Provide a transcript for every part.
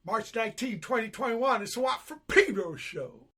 March 19, 2021. It's the Watt from Pedro show.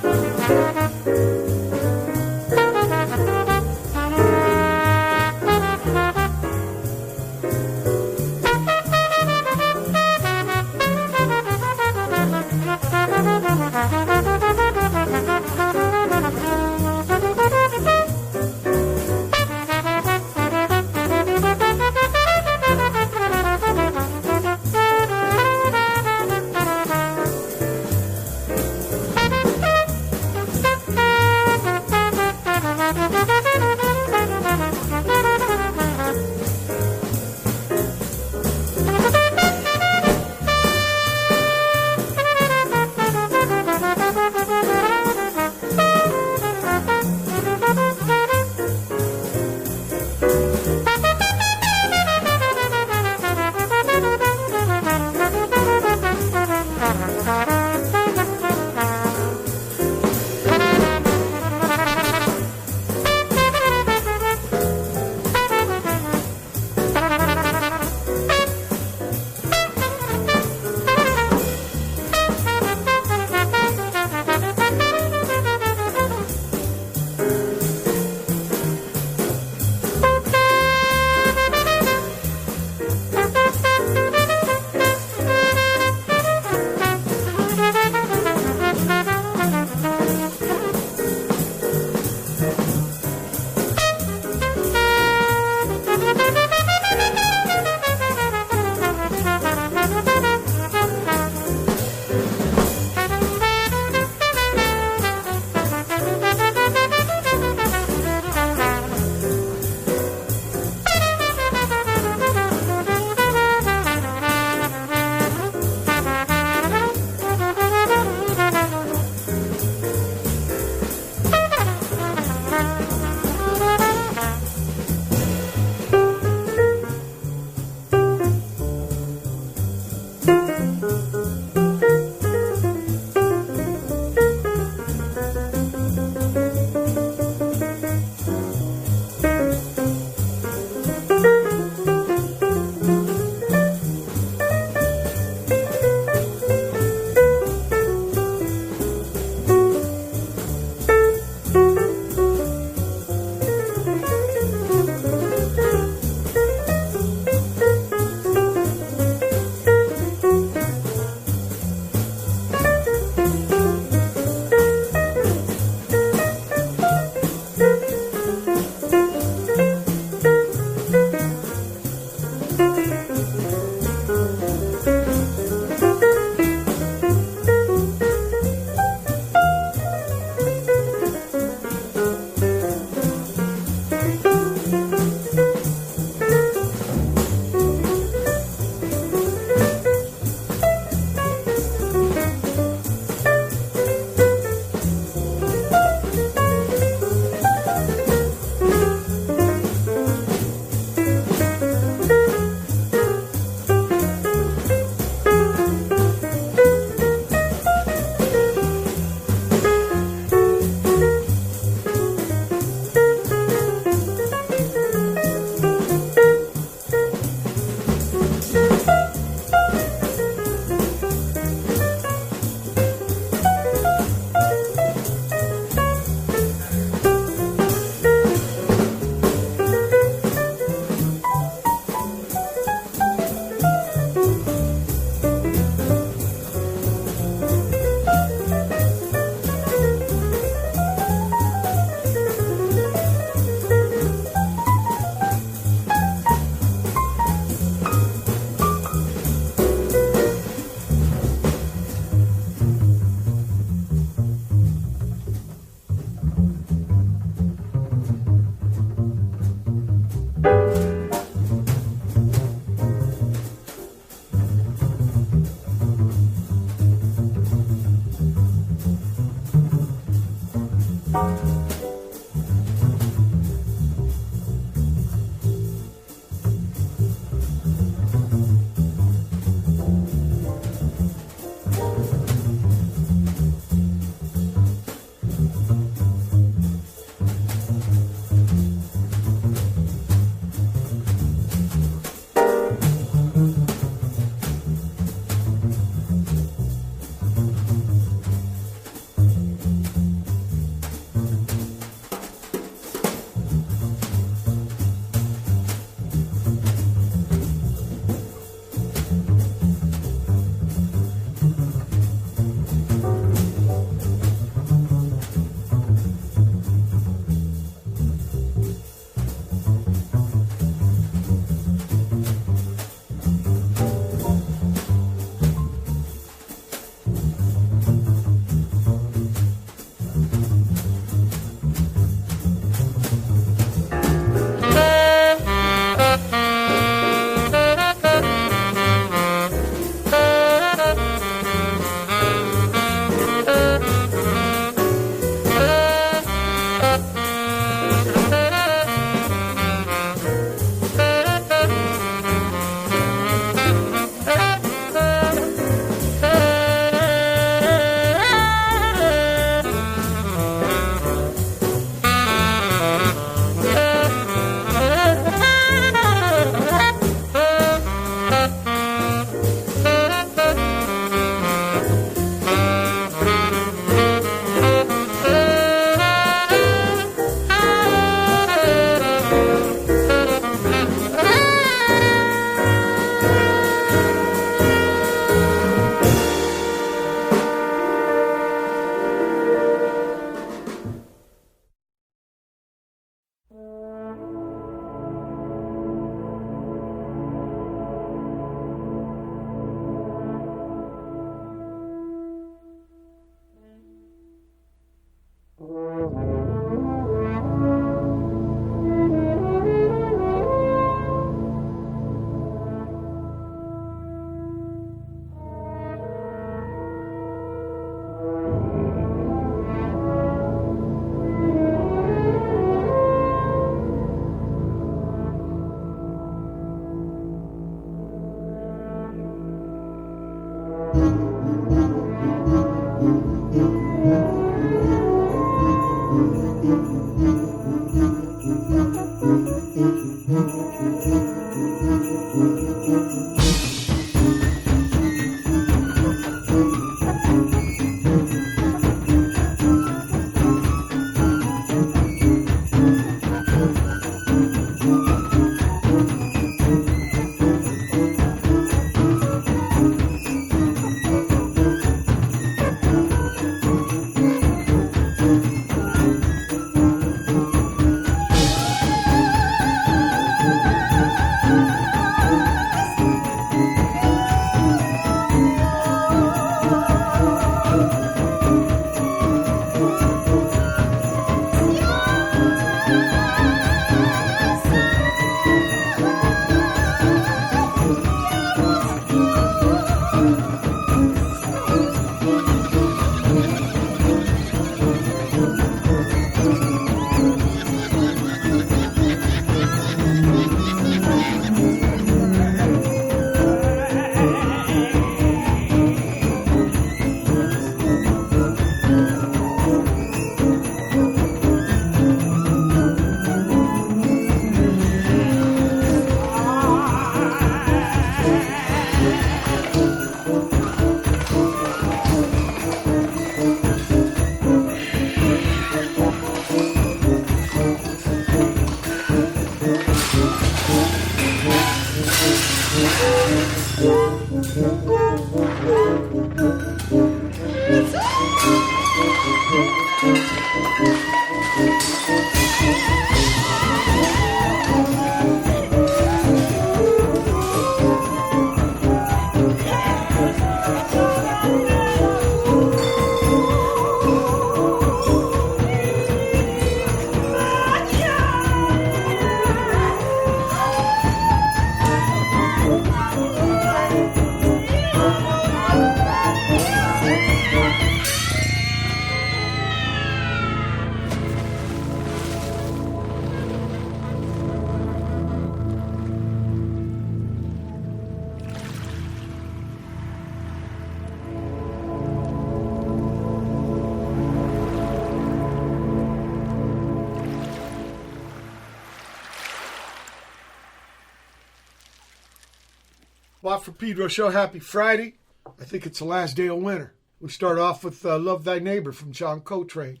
Watt from Pedro Show. Happy Friday. I think it's the last day of winter. We start off with Love Thy Neighbor from John Coltrane.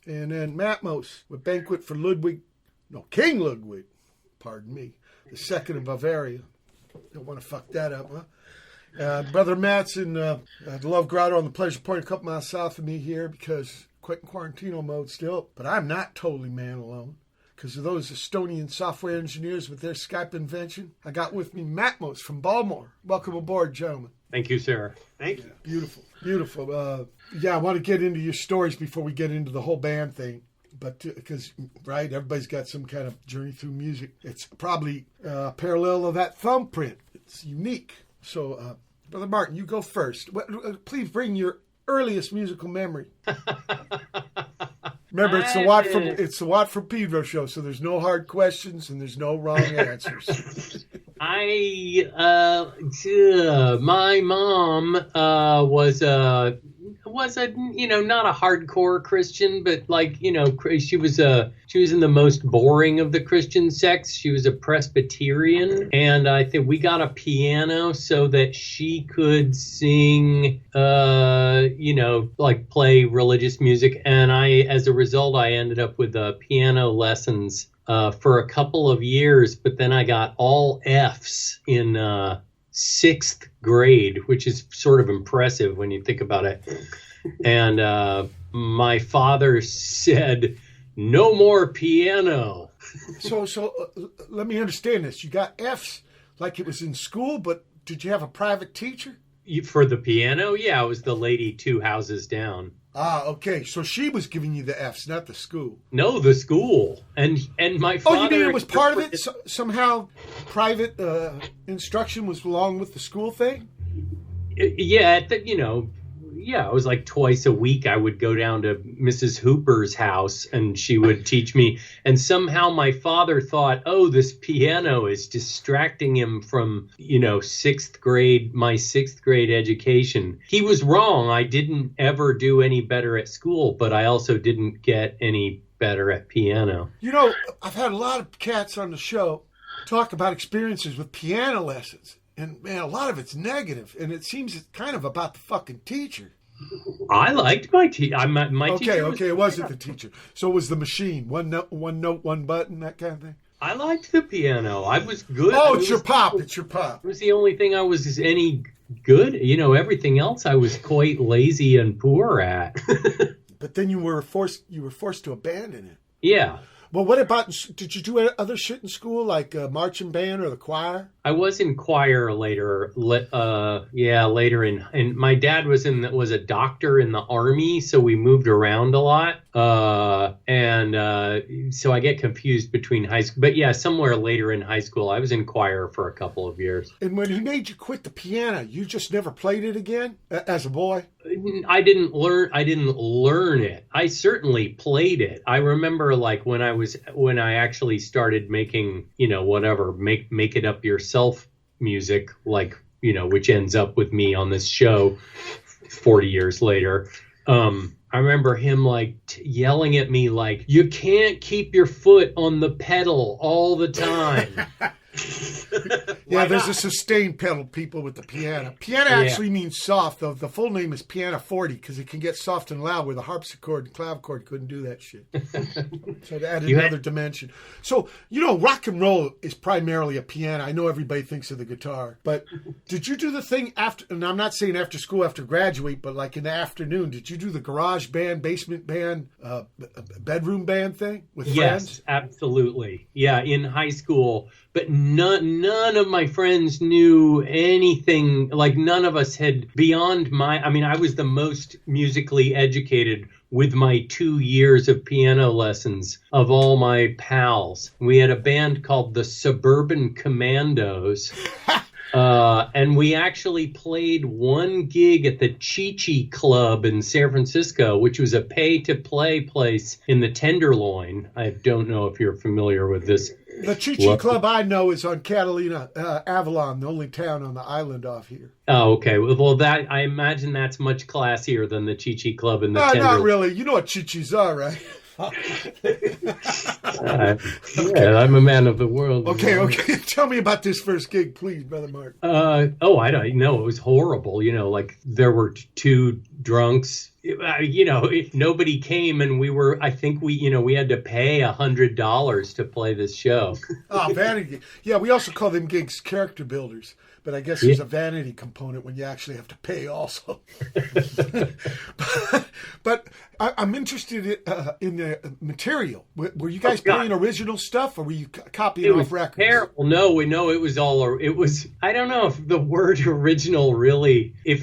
And then Matmos with Banquet for King Ludwig, pardon me, the second of Bavaria. Don't want to fuck that up, huh? Brother Matt's in the Love Grotto on the Pleasure Point, a couple miles south of me here because quite in quarantino mode still. But I'm not totally man alone because of those Estonian software engineers with their Skype invention. I got with me Matmos from Baltimore. Welcome aboard, gentlemen. Thank you, sir. Thank you. Beautiful, beautiful. I want to get into your stories before we get into the whole band thing. But because, right, everybody's got some kind of journey through music. It's probably a parallel of that thumbprint. It's unique. So, Brother Martin, you go first. Please bring your earliest musical memory. Remember, it's the Watt from Pedro Show, so there's no hard questions and there's no wrong answers. My mom was a not a hardcore Christian, but she was in the most boring of the Christian sects. She was a Presbyterian, and I think we got a piano so that she could sing, play religious music. And as a result, I ended up with piano lessons for a couple of years, but then I got all Fs in sixth grade, which is sort of impressive when you think about it. And my father said, "No more piano." So let me understand this. You got Fs like it was in school, but did you have a private teacher? For the piano? Yeah, it was the lady 2 houses down. Ah, okay. So she was giving you the Fs, not the school. No, the school. And my father... Oh, you mean it was part of it? Somehow private yeah, it was like twice a week I would go down to Mrs. Hooper's house and she would teach me. And somehow my father thought, oh, this piano is distracting him from, my sixth grade education. He was wrong. I didn't ever do any better at school, but I also didn't get any better at piano. I've had a lot of cats on the show talk about experiences with piano lessons. And, man, a lot of it's negative, and it seems it's kind of about the fucking teacher. I liked my teacher. My teacher Okay, it wasn't the teacher. So it was the machine. One note, one button, that kind of thing? I liked the piano. I was good. Oh, it's your pop. It's your pop. It was the only thing I was any good. Everything else I was quite lazy and poor at. But then you were forced to abandon it. Yeah. Well, what about, did you do other shit in school, like marching band or the choir? I was in choir later. Later and my dad was a doctor in the Army, so we moved around a lot. So I get confused between high school. But yeah, somewhere later in high school, I was in choir for a couple of years. And when he made you quit the piano, you just never played it again as a boy? I didn't learn it. I certainly played it. I remember like when I actually started making, make it up yourself music, like, which ends up with me on this show 40 years later. I remember him like yelling at me like, you can't keep your foot on the pedal all the time. Yeah, there's a sustained pedal, people, with the piano. Piano actually means soft, though. The full name is pianoforte because it can get soft and loud where the harpsichord and clavichord couldn't do that shit. So to add another dimension. So, rock and roll is primarily a piano. I know everybody thinks of the guitar. But did you do the thing after, and I'm not saying after school, after graduate, but like in the afternoon, did you do the garage band, basement band, bedroom band thing with friends? Yes, absolutely. Yeah, in high school. But none of my friends knew anything. Like none of us had I was the most musically educated with my 2 years of piano lessons of all my pals. We had a band called the Suburban Commandos. And we actually played one gig at the Chi-Chi Club in San Francisco, which was a pay-to-play place in the Tenderloin. I don't know if you're familiar with this. The Chi-Chi Club I know is on Catalina, Avalon, the only town on the island off here. Oh, okay. Well, I imagine that's much classier than the Chi-Chi Club in the Tenderloin. Not really. You know what Chi-Chis are, right? Yeah, I'm a man of the world. Okay. Tell me about this first gig, please, Brother Mark. I don't know. It was horrible. Like there were two drunks. Nobody came, and we had to pay $100 to play this show. Oh, vanity. Yeah, we also call them gigs character builders. But I guess there's a vanity component when you actually have to pay also. But I'm interested in the material. Were you guys playing original stuff, or were you copying off records? Terrible. No, it was all. It was. I don't know if the word original really. If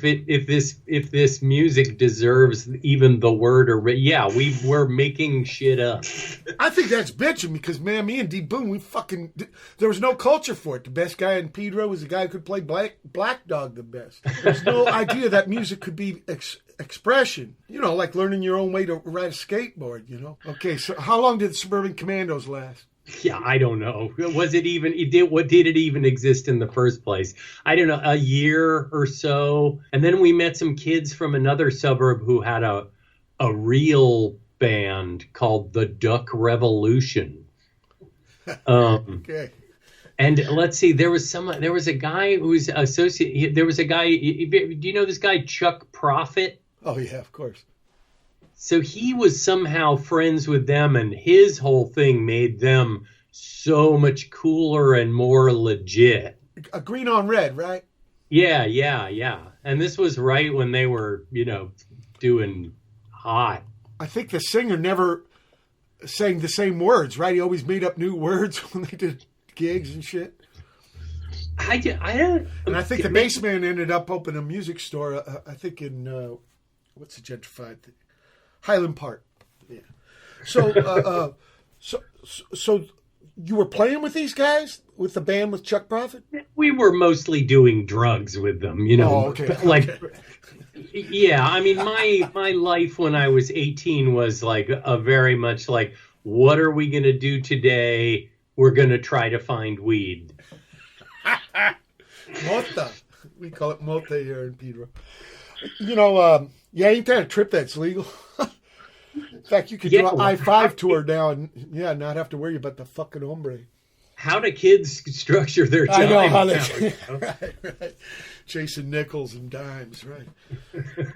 this music deserves even the word yeah, we were making shit up. I think that's bitching because, man, me and D Boon, there was no culture for it. The best guy in Pedro was the guy who could play Black Dog the best. There's no idea that music could be expression. Like learning your own way to ride a skateboard, Okay, so how long did the Suburban Commandos last? Yeah, I don't know. Was it even? Did it even exist in the first place? I don't know. A year or so, and then we met some kids from another suburb who had a real band called the Duck Revolution. Okay. And let's see, there was a guy who was associated. There was a guy. Do you know this guy Chuck Prophet? Oh yeah, of course. So he was somehow friends with them, and his whole thing made them so much cooler and more legit. A green on red, right? Yeah. And this was right when they were, doing hot. I think the singer never sang the same words, right? He always made up new words when they did gigs and shit. I don't. And I think the bassman ended up opening a music store. I think in what's the gentrified thing? Highland Park. Yeah. So you were playing with these guys with the band with Chuck Prophet? We were mostly doing drugs with them, you know. Oh, okay. Like, Okay. yeah, I mean, my life when I was 18 was like a very much like, what are we going to do today? We're going to try to find weed. Mota. We call it Mota here in Pedro. You know, yeah, ain't that a trip that's legal? In fact, you could do an I-5 tour now and, yeah, not have to worry about the fucking hombre. How do kids structure their time? I know how they... right. Chasing nickels and dimes, right.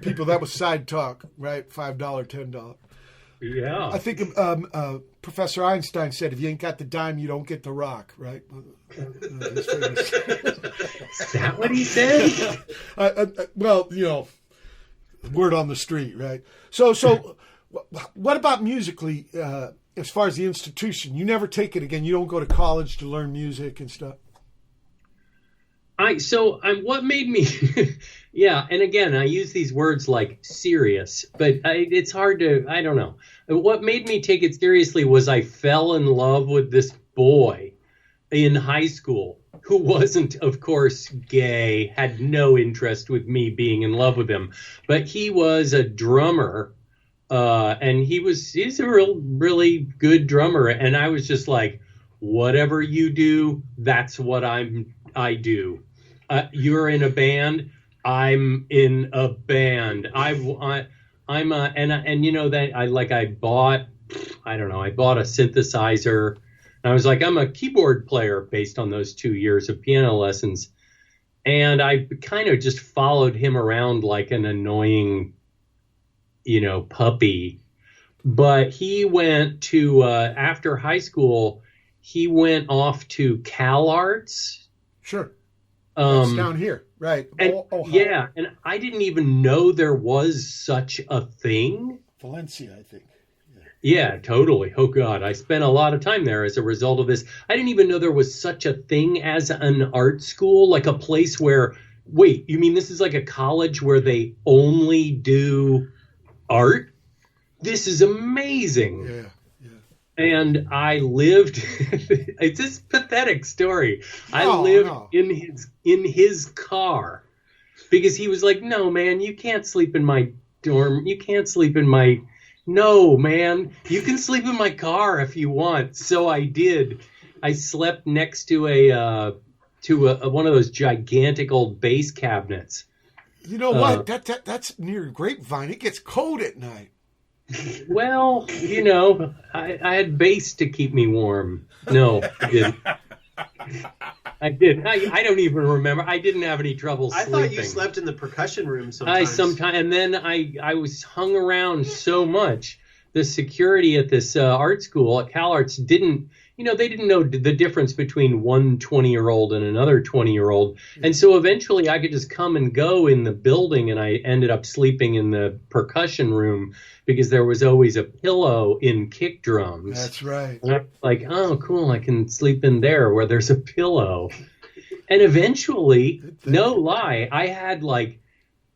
People, that was side talk, right? $5, $10. Yeah. I think Professor Einstein said, if you ain't got the dime, you don't get the rock, right? Is that what he said? Well, you know, word on the street, right? So what about musically, as far as the institution? You never take it again. You don't go to college to learn music and stuff. What made me, yeah, and again, I use these words like serious, but it's hard to, I don't know. What made me take it seriously was I fell in love with this boy in high school who wasn't, of course, gay, had no interest with me being in love with him, but he was a drummer, and he's a really good drummer, and I was just like, whatever you do, that's what I do. You're in a band. I'm in a band. And you know that I bought a synthesizer. And I was like, I'm a keyboard player based on those 2 years of piano lessons. And I kind of just followed him around like an annoying, you know, puppy. But he went to, after high school, he went off to CalArts. Sure. It's down here, right? And, yeah, and I didn't even know there was such a thing. Valencia, I think. Yeah, totally. Oh, God. I spent a lot of time there as a result of this. I didn't even know there was such a thing as an art school, like a place where, wait, you mean this is like a college where they only do art? This is amazing. Yeah. And I lived, it's this pathetic story. I lived in his car because he was like, no, man, you can't sleep in my dorm. You can't sleep in my, no, man, you can sleep in my car if you want. So I did. I slept next to one of those gigantic old bass cabinets. You know what? That's near Grapevine. It gets cold at night. Well, you know, I had bass to keep me warm. No, I didn't. I don't even remember. I didn't have any trouble sleeping. I thought you slept in the percussion room sometimes. And then I was hung around so much. The security at this art school at CalArts didn't know the difference between one 20-year-old and another 20-year-old. And so eventually I could just come and go in the building, and I ended up sleeping in the percussion room because there was always a pillow in kick drums. That's right. And I was like, oh, cool, I can sleep in there where there's a pillow. And eventually, no lie, I had like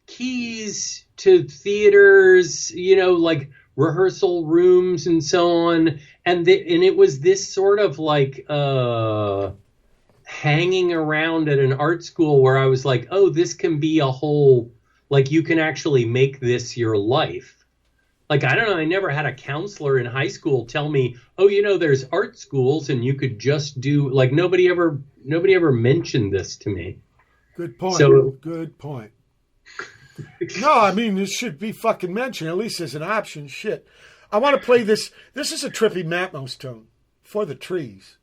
keys to theaters, you know, like rehearsal rooms and so on. And it was this sort of like hanging around at an art school where I was like, oh, this can be a whole, like you can actually make this your life. Like, I don't know, I never had a counselor in high school tell me, oh, you know, there's art schools and you could just do, like, nobody ever mentioned this to me. Good point. So, good point. No, I mean, this should be fucking mentioned, at least as an option. Shit. I want to play this. This is a trippy Matmos tone for the trees.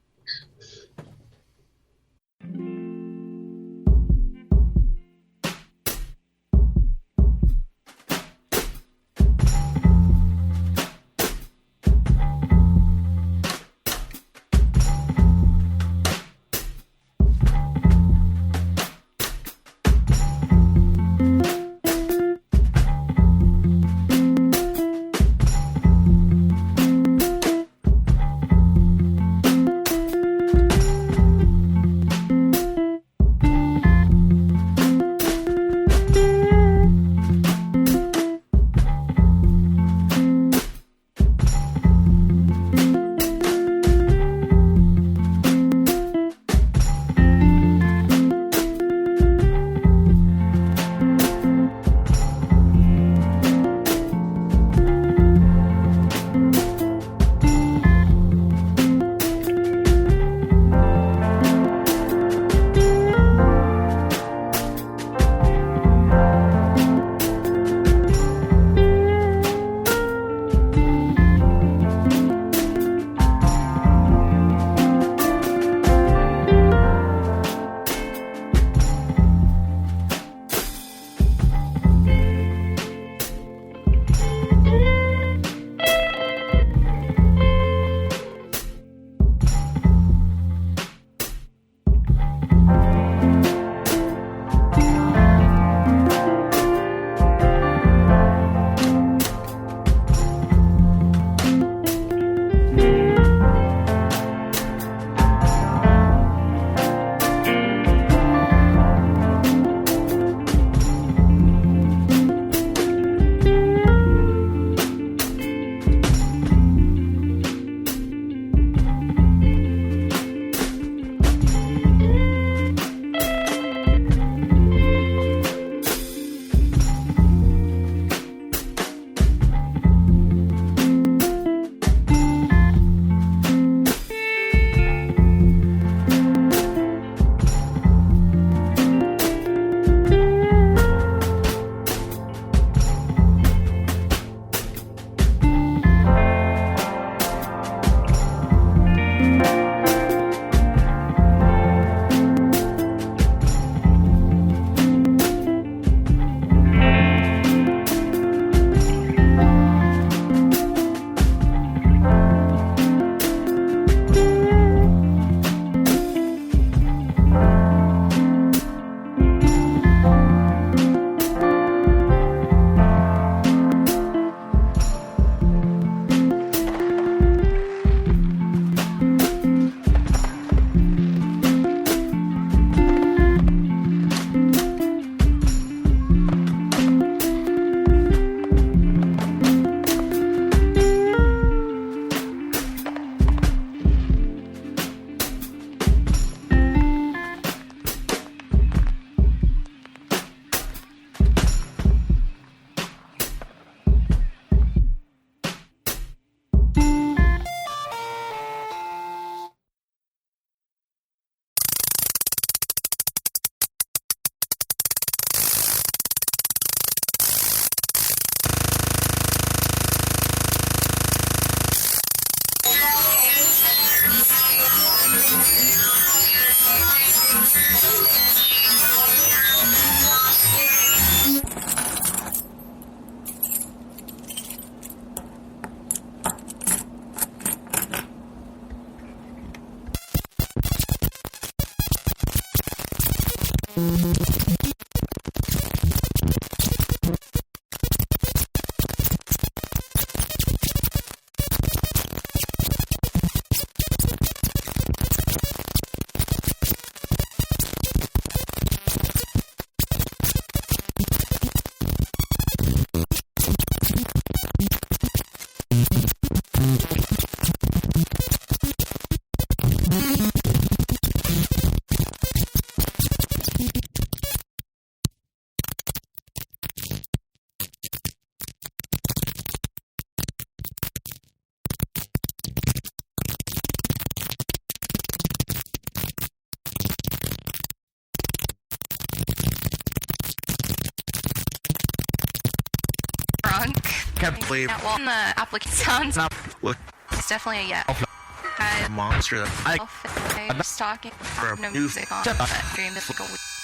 Can't believe that one the applicant sounds not look it's definitely a yeah. a monster that I was talking for no a music on that dream is like a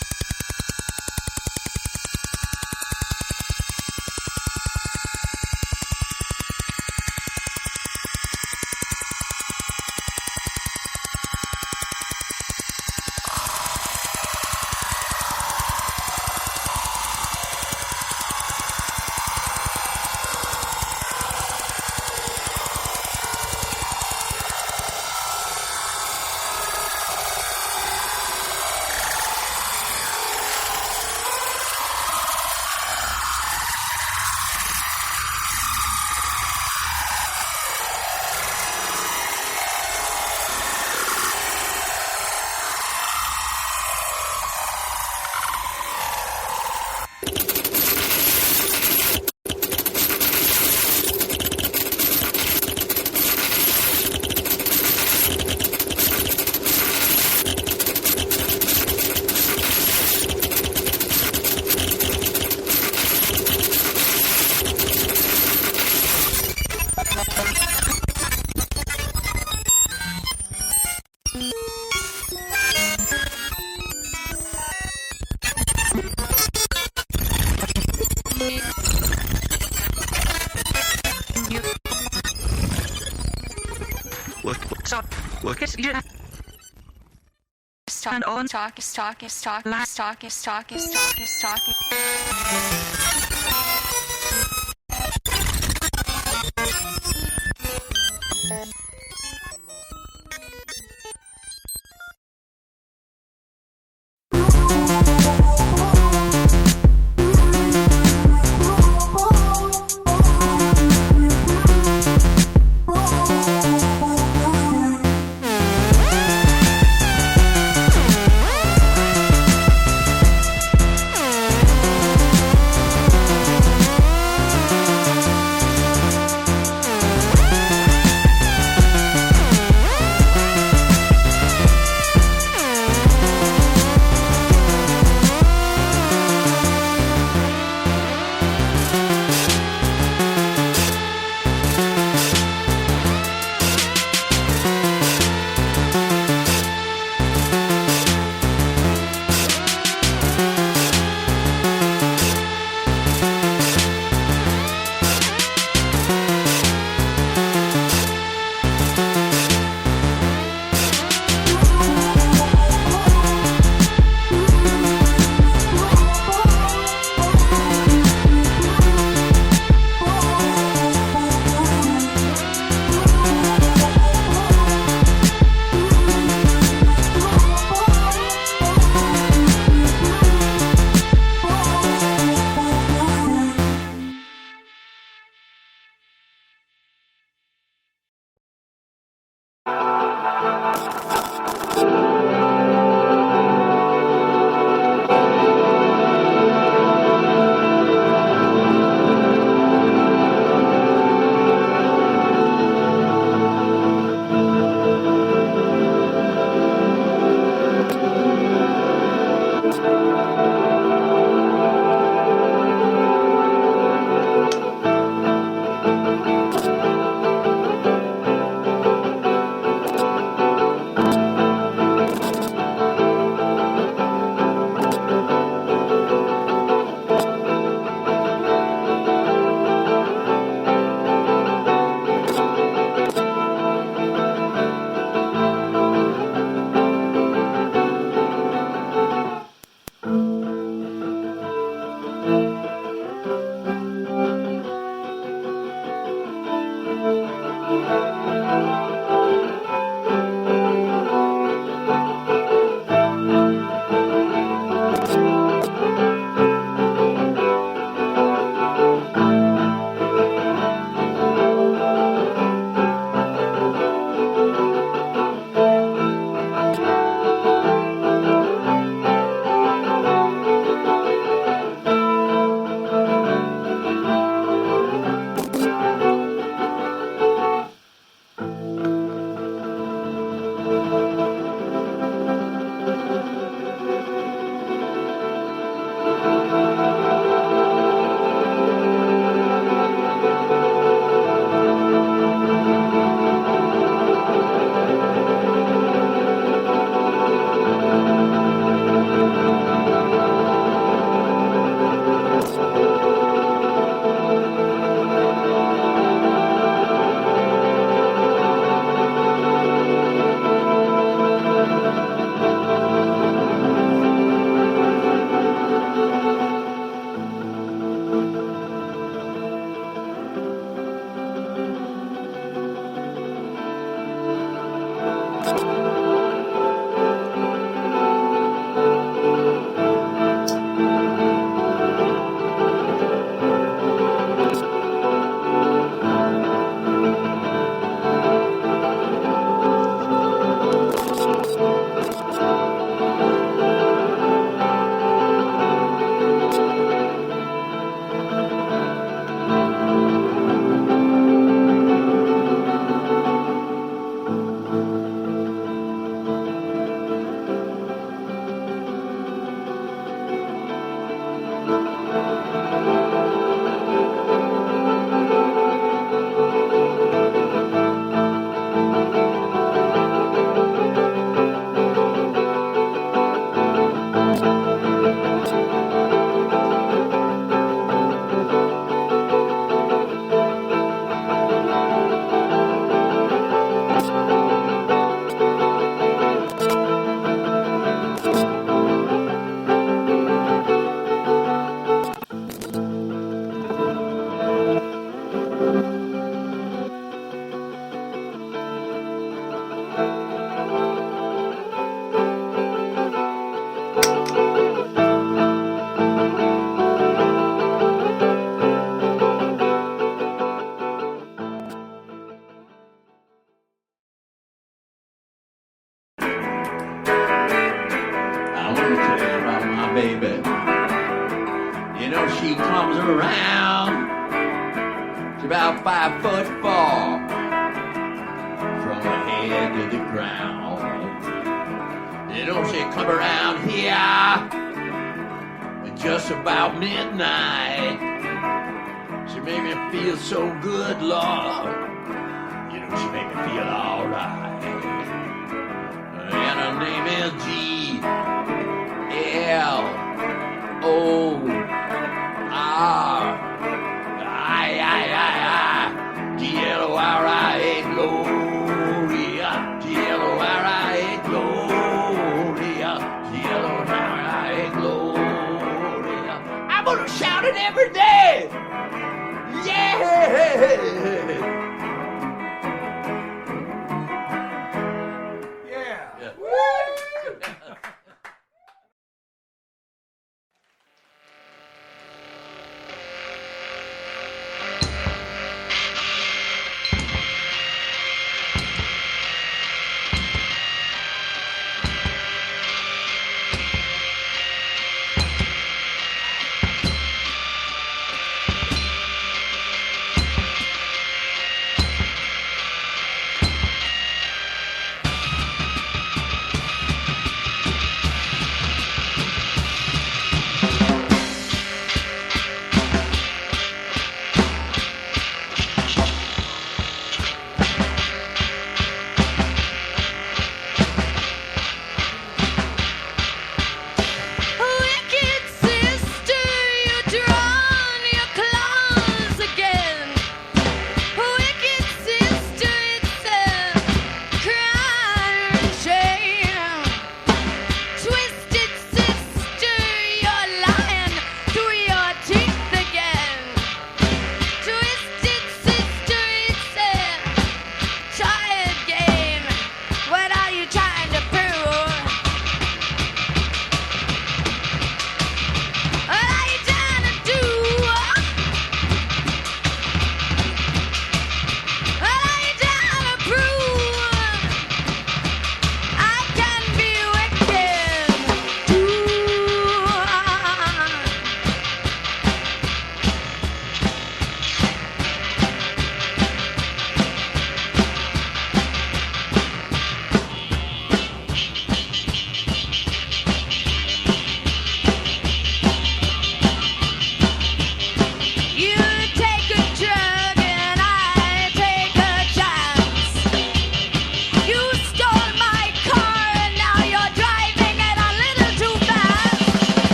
look at you. talk on talk is talk is talk last talk is talk is talk is talking. baby. You know, she comes around. She's about 5'4" from the head to the ground. You know, she come around here at just about midnight. She made me feel so good, Lord. You know, she made me feel alright. And her name is G-L-O-R-I-I-I-I G-L-O-R-I-A Gloria G-L-O-R-I-A Gloria G-L-O-R-I-A Gloria. I'm gonna shout it every day. Yeah.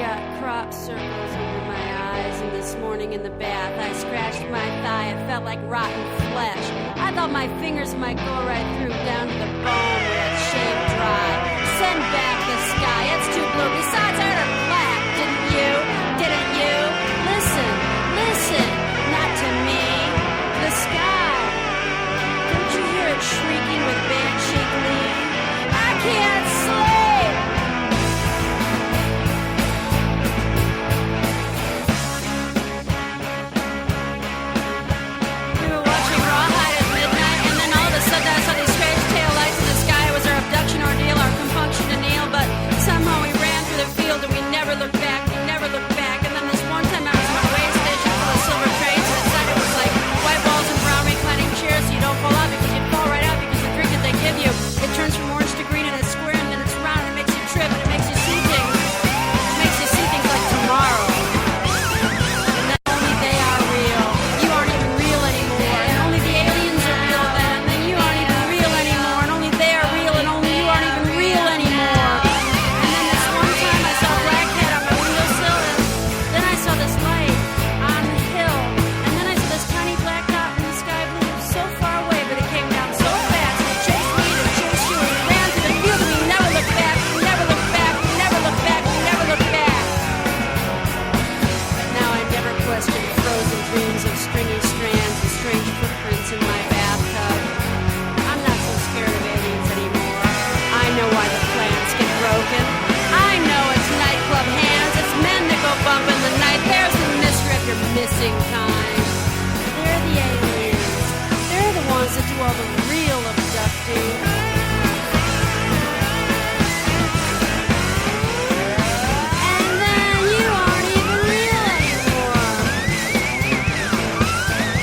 got crop circles under my eyes, and this morning in the bath I scratched my thigh. It felt like rotten flesh. I thought my fingers might go right through down to the bone where it's shaved dry. Send back the sky, it's too blue. Besides, I heard it black, didn't you? Didn't you? Listen, listen, not to me, the sky. Don't you hear it shrieking with banshee glee? I can't sleep! We were watching Rawhide at midnight, and then all of a sudden I saw these strange tail lights in the sky. It was our abduction ordeal, our compunction to kneel, but somehow we ran through the field and we never looked back, we never looked back. And then this one time I was in a way station full of silver trains, and inside it was like white walls and brown reclining chairs, so you don't fall out because you fall right out because the drink that they give you, it turns from orange to green and it's square and then it's round and it makes you trip and it makes you see things. It makes you see things like tomorrow. And then only they are real. You aren't even real anymore. And only the aliens are real then. And then you aren't even real anymore. And only they are real and only you aren't even real anymore. And then this one time I saw a black cat on my windowsill and then I saw this light on the hill. And then I saw this tiny black dot in the sky blue. It was so far away, but it came down so fast. And it chased me and it chased you and we ran through the field and we never looked back. We never looked back. We never looked back. We never looked back. But now I never question frozen dreams of stringy strands and strange footprints in my bathtub. I'm not so scared of aliens anymore. I know why the plants get broken. I know it's nightclub hands. It's men that go bump in the night. There's the mystery of your missing kind. They're the aliens. They're the ones that do all the real abducting. And then you aren't even real anymore.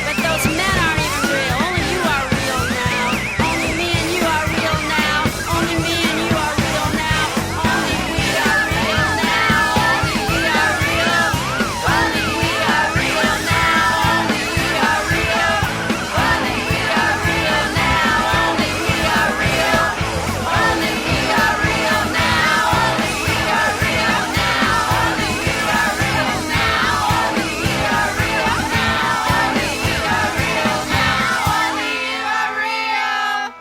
But those men aren't even real. Only you are real now. Only me and you are real now. Only me and you are real now. Only we are real now. Only we are real. Only we are real now. Only we are real. Only we are real now. Only we are real. Only we are real now. Only we are real now. Only we are real now. Only we are real now. Only we are real now. Only you are real.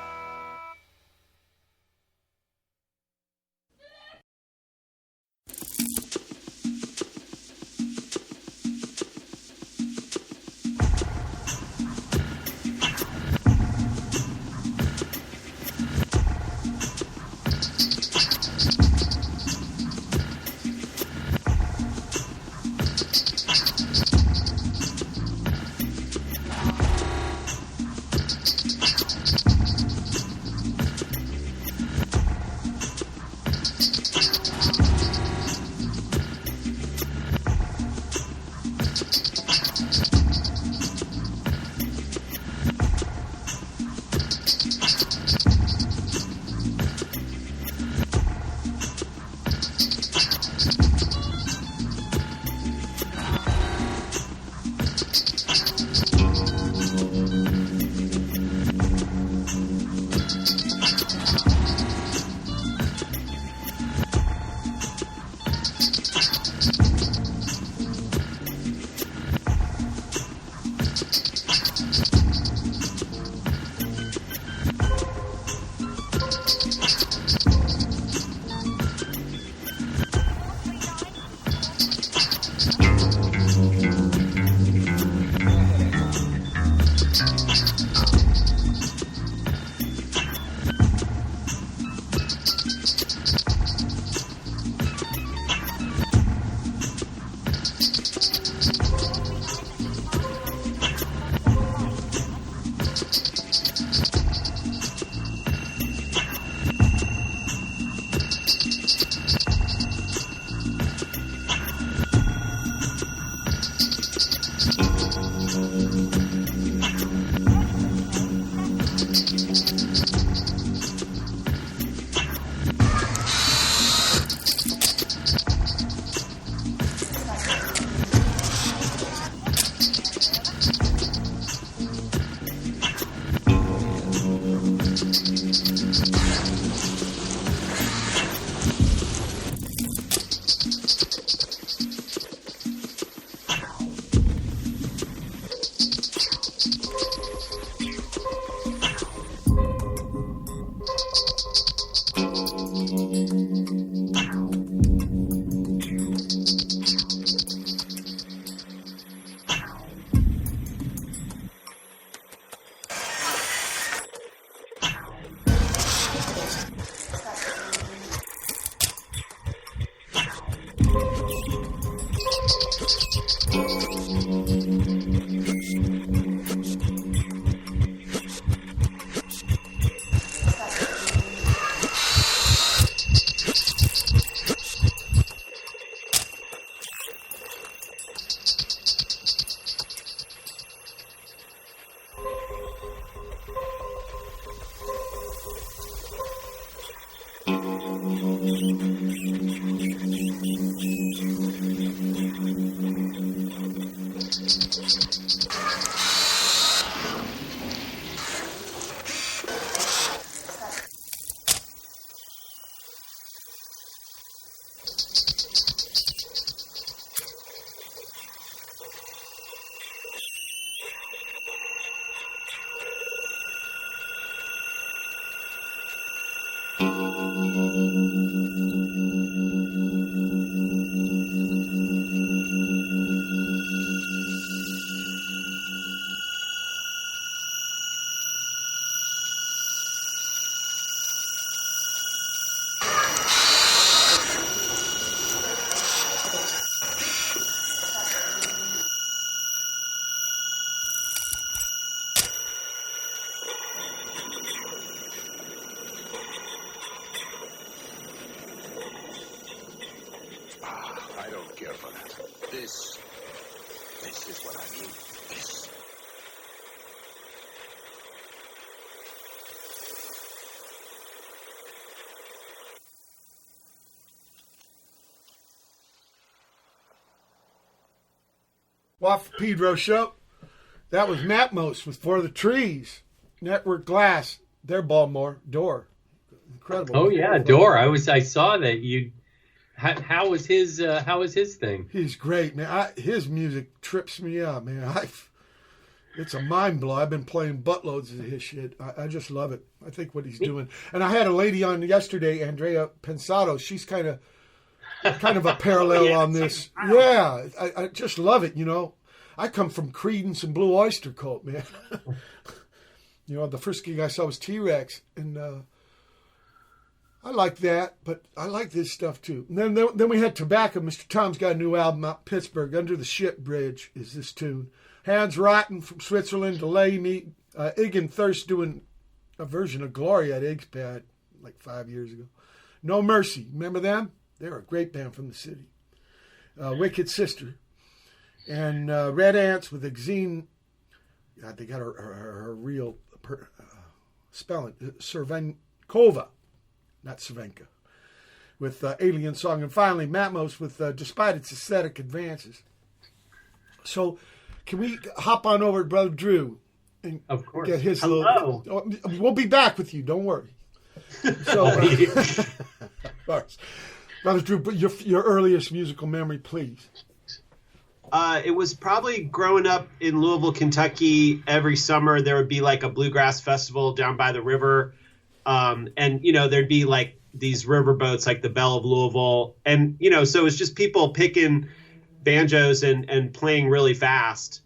what I mean? This. Watt from Pedro Show. That was Matmos with For the Trees. Network Glass. They're Baltimore. Door. Incredible. Oh yeah, Door. I saw that you. How was his thing? He's great, man. His music trips me out, man. It's a mind blow. I've been playing buttloads of his shit. I just love it. I think what he's doing. And I had a lady on yesterday, Andrea Pensado. She's kind of a parallel on this. Yeah, I just love it. You know, I come from Creedence and Blue Oyster Cult, man. You know, the first gig I saw was T-Rex, and I like that, but I like this stuff too. And then we had Tobacco. Mr. Tom's got a new album out in Pittsburgh. Under the Shit Bridge is this tune. Hands Rotten from Switzerland. Delay Me. Ig and Thirst doing a version of Gloria at Ig's Pad like 5 years ago. No Mercy. Remember them? They're a great band from the city. Wicked Sister. And Red Ants with Exene. God, they got her real spelling. Cervenkova. Not Cervenka. With Alien Song. And finally, Matmos with Despite Its Aesthetic Advances. So, can we hop on over to Brother Drew? And of course. Get his Hello. We'll be back with you. Don't worry. So, of course. Brother Drew, your earliest musical memory, please. It was probably growing up in Louisville, Kentucky. Every summer there would be like a bluegrass festival down by the river. And, you know, there'd be like these river boats like the Belle of Louisville. And, you know, so it's just people picking banjos and playing really fast.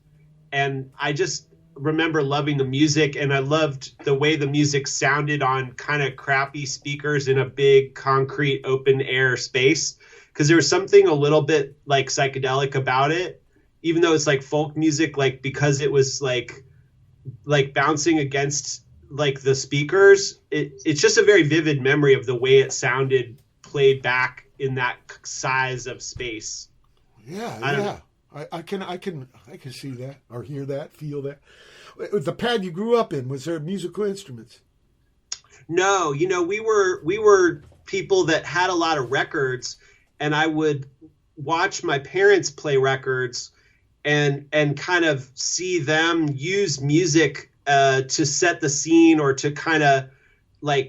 And I just remember loving the music, and I loved the way the music sounded on kind of crappy speakers in a big concrete open air space. Because there was something a little bit like psychedelic about it, even though it's like folk music, like because it was like bouncing against like the speakers. It's just a very vivid memory of the way it sounded played back in that size of space. Yeah, I can see that or hear that, feel that. The pad you grew up in, was there musical instruments? No, you know, we were people that had a lot of records, and I would watch my parents play records and kind of see them use music to set the scene or to kind of I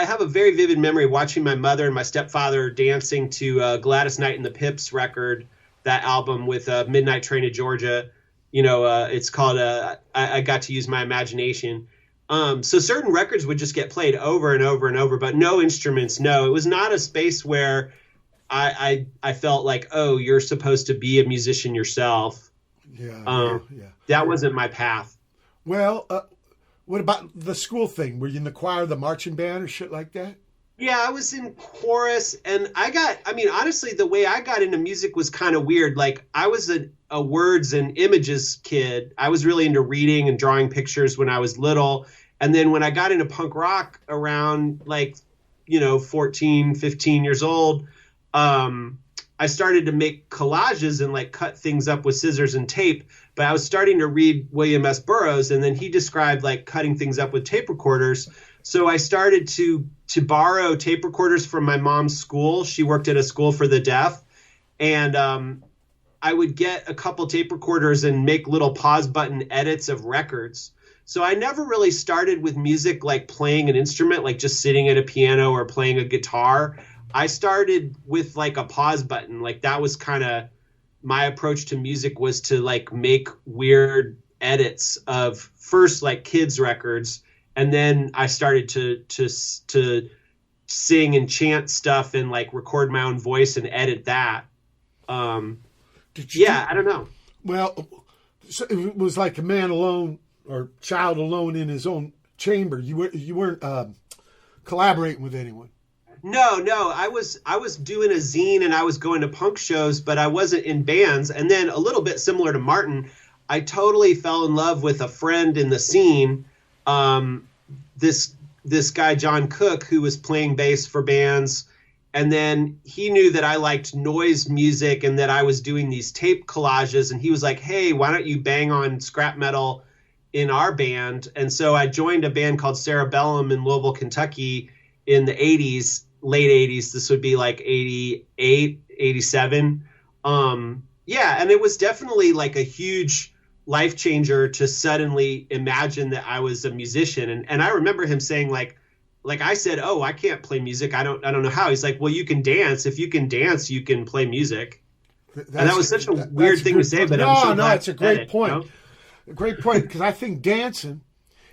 have a very vivid memory of watching my mother and my stepfather dancing to Gladys Knight and the Pips record, that album with Midnight Train to Georgia. You know, it's called I Got to Use My Imagination. So certain records would just get played over and over and over, but no instruments. No, it was not a space where I felt like, oh, you're supposed to be a musician yourself. Yeah. That wasn't my path. Well, what about the school thing? Were you in the choir, the marching band, or shit like that? Yeah, I was in chorus, and honestly, the way I got into music was kind of weird. Like, I was a words and images kid. I was really into reading and drawing pictures when I was little. And then when I got into punk rock around 14, 15 years old, I started to make collages and like cut things up with scissors and tape. But I was starting to read William S. Burroughs, and then he described like cutting things up with tape recorders. So I started to borrow tape recorders from my mom's school. She worked at a school for the deaf. And I would get a couple tape recorders and make little pause button edits of records. So I never really started with music like playing an instrument, like just sitting at a piano or playing a guitar. I started with like a pause button. Like that was kind of my approach to music, was to like make weird edits of first like kids records. And then I started to sing and chant stuff and like record my own voice and edit that. I don't know. Well, so it was like a man alone or child alone in his own chamber. You weren't collaborating with anyone. No. I was doing a zine and I was going to punk shows, but I wasn't in bands. And then a little bit similar to Martin, I totally fell in love with a friend in the scene. This guy, John Cook, who was playing bass for bands And then he knew that I liked noise music and that I was doing these tape collages. And he was like, hey, why don't you bang on scrap metal in our band? And so I joined a band called Cerebellum in Louisville, Kentucky in the 80s, late 80s. This would be like 88, 87. Yeah, and it was definitely like a huge life changer to suddenly imagine that I was a musician. And I remember him saying like I said, oh, I can't play music. I don't know how. He's like, well, you can dance. If you can dance, you can play music. And that was such a weird thing to say, but it's a great point. You know? A great point, because I think dancing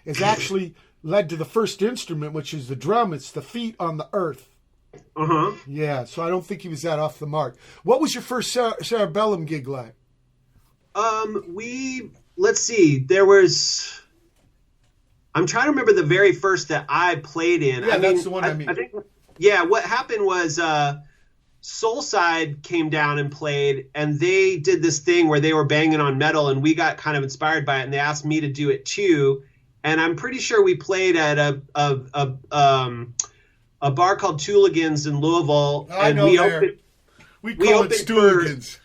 has actually led to the first instrument, which is the drum. It's the feet on the earth. Uh-huh. Yeah, so I don't think he was that off the mark. What was your first Cerebellum gig like? Let's see, there was, I'm trying to remember the very first that I played in. Yeah, that's the one I mean. I think, yeah, what happened was Soulside came down and played, and they did this thing where they were banging on metal, and we got kind of inspired by it, and they asked me to do it too. And I'm pretty sure we played at a bar called Tooligans in Louisville. And we call it Stooligans.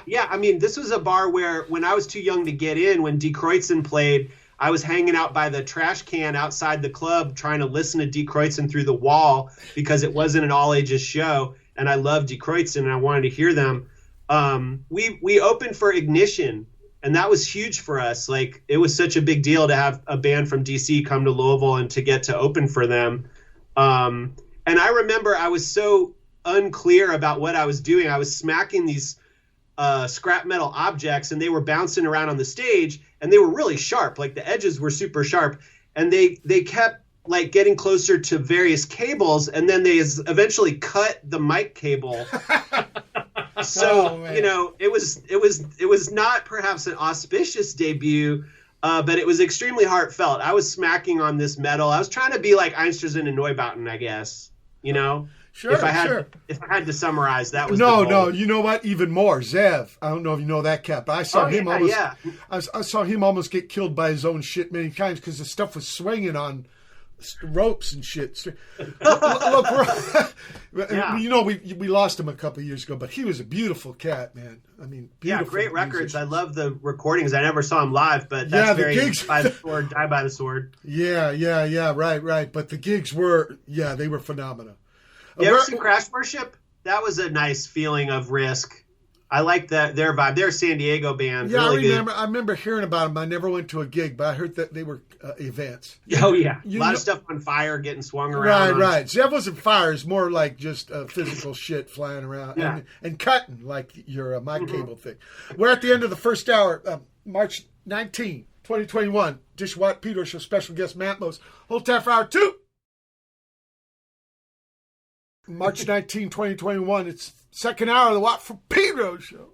Yeah. I mean, this was a bar where when I was too young to get in, when Die Kreutzen played, I was hanging out by the trash can outside the club trying to listen to Die Kreutzen through the wall because it wasn't an all-ages show, and I loved Die Kreutzen and I wanted to hear them. We opened for Ignition, and that was huge for us. Like, it was such a big deal to have a band from DC come to Louisville and to get to open for them. And I remember I was so unclear about what I was doing. I was smacking these scrap metal objects, and they were bouncing around on the stage, and they were really sharp. Like, the edges were super sharp, and they kept like getting closer to various cables, and then they eventually cut the mic cable. So, you know, it was not perhaps an auspicious debut, but it was extremely heartfelt. I was smacking on this metal. I was trying to be like Einstürzende and Neubauten, I guess, you know? Sure. If I had to summarize, that was no. You know what? Even more, Zev. I don't know if you know that cat, but I saw him almost. Yeah. I saw him almost get killed by his own shit many times because the stuff was swinging on ropes and shit. Look, you know, we lost him a couple of years ago, but he was a beautiful cat, man. I mean, beautiful. Yeah, great records. I love the recordings. I never saw him live, but that's very gigs, by the sword, die by the sword. Yeah. Right. But the gigs were, they were phenomenal. You ever see Crash Worship? That was a nice feeling of risk. I like their vibe. They're a San Diego band. Yeah, really I remember hearing about them. I never went to a gig, but I heard that they were events. Oh, yeah. A lot of stuff on fire, getting swung around. Right. Zev wasn't fire. It's more like just physical shit flying around and cutting, like your mic cable thing. We're at the end of the first hour, March 19, 2021. Dish Watt Pedro Show special guest Matt Mose. Hold tight for hour 2. March 19, 2021. It's second hour of the Watt from Pedro Show.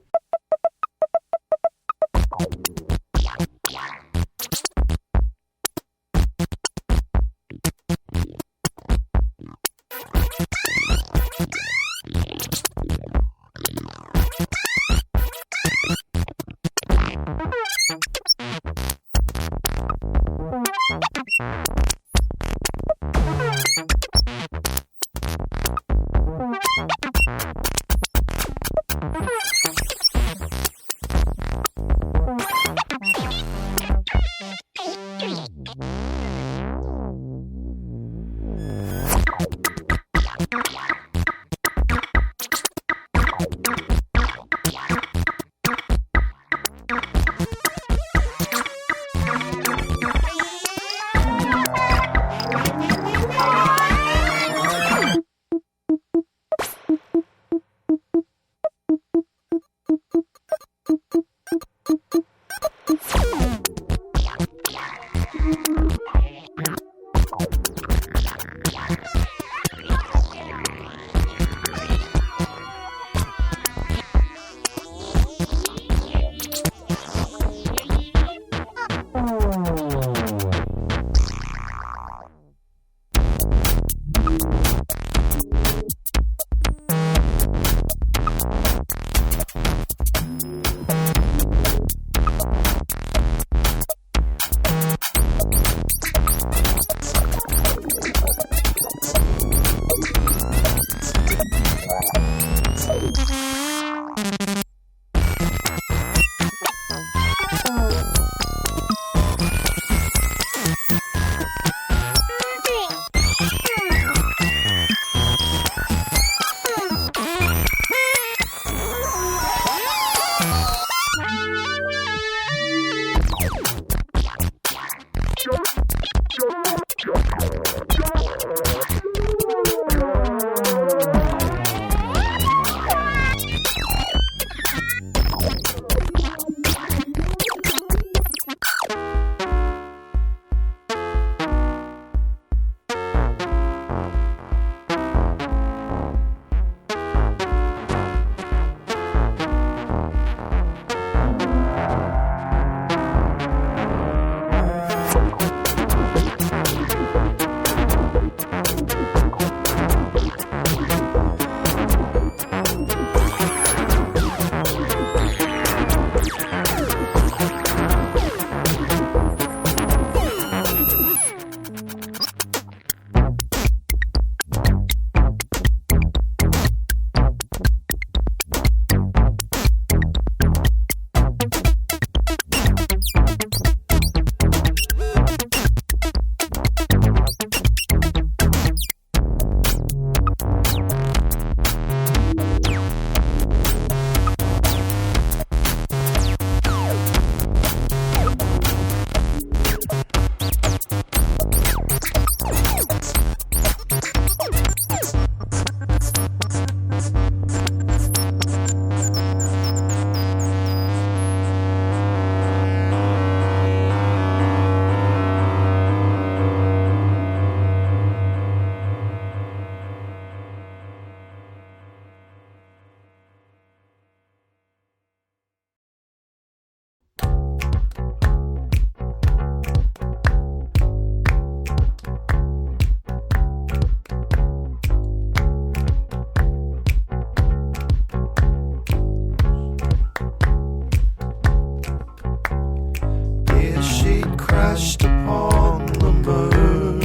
crashed upon the moon.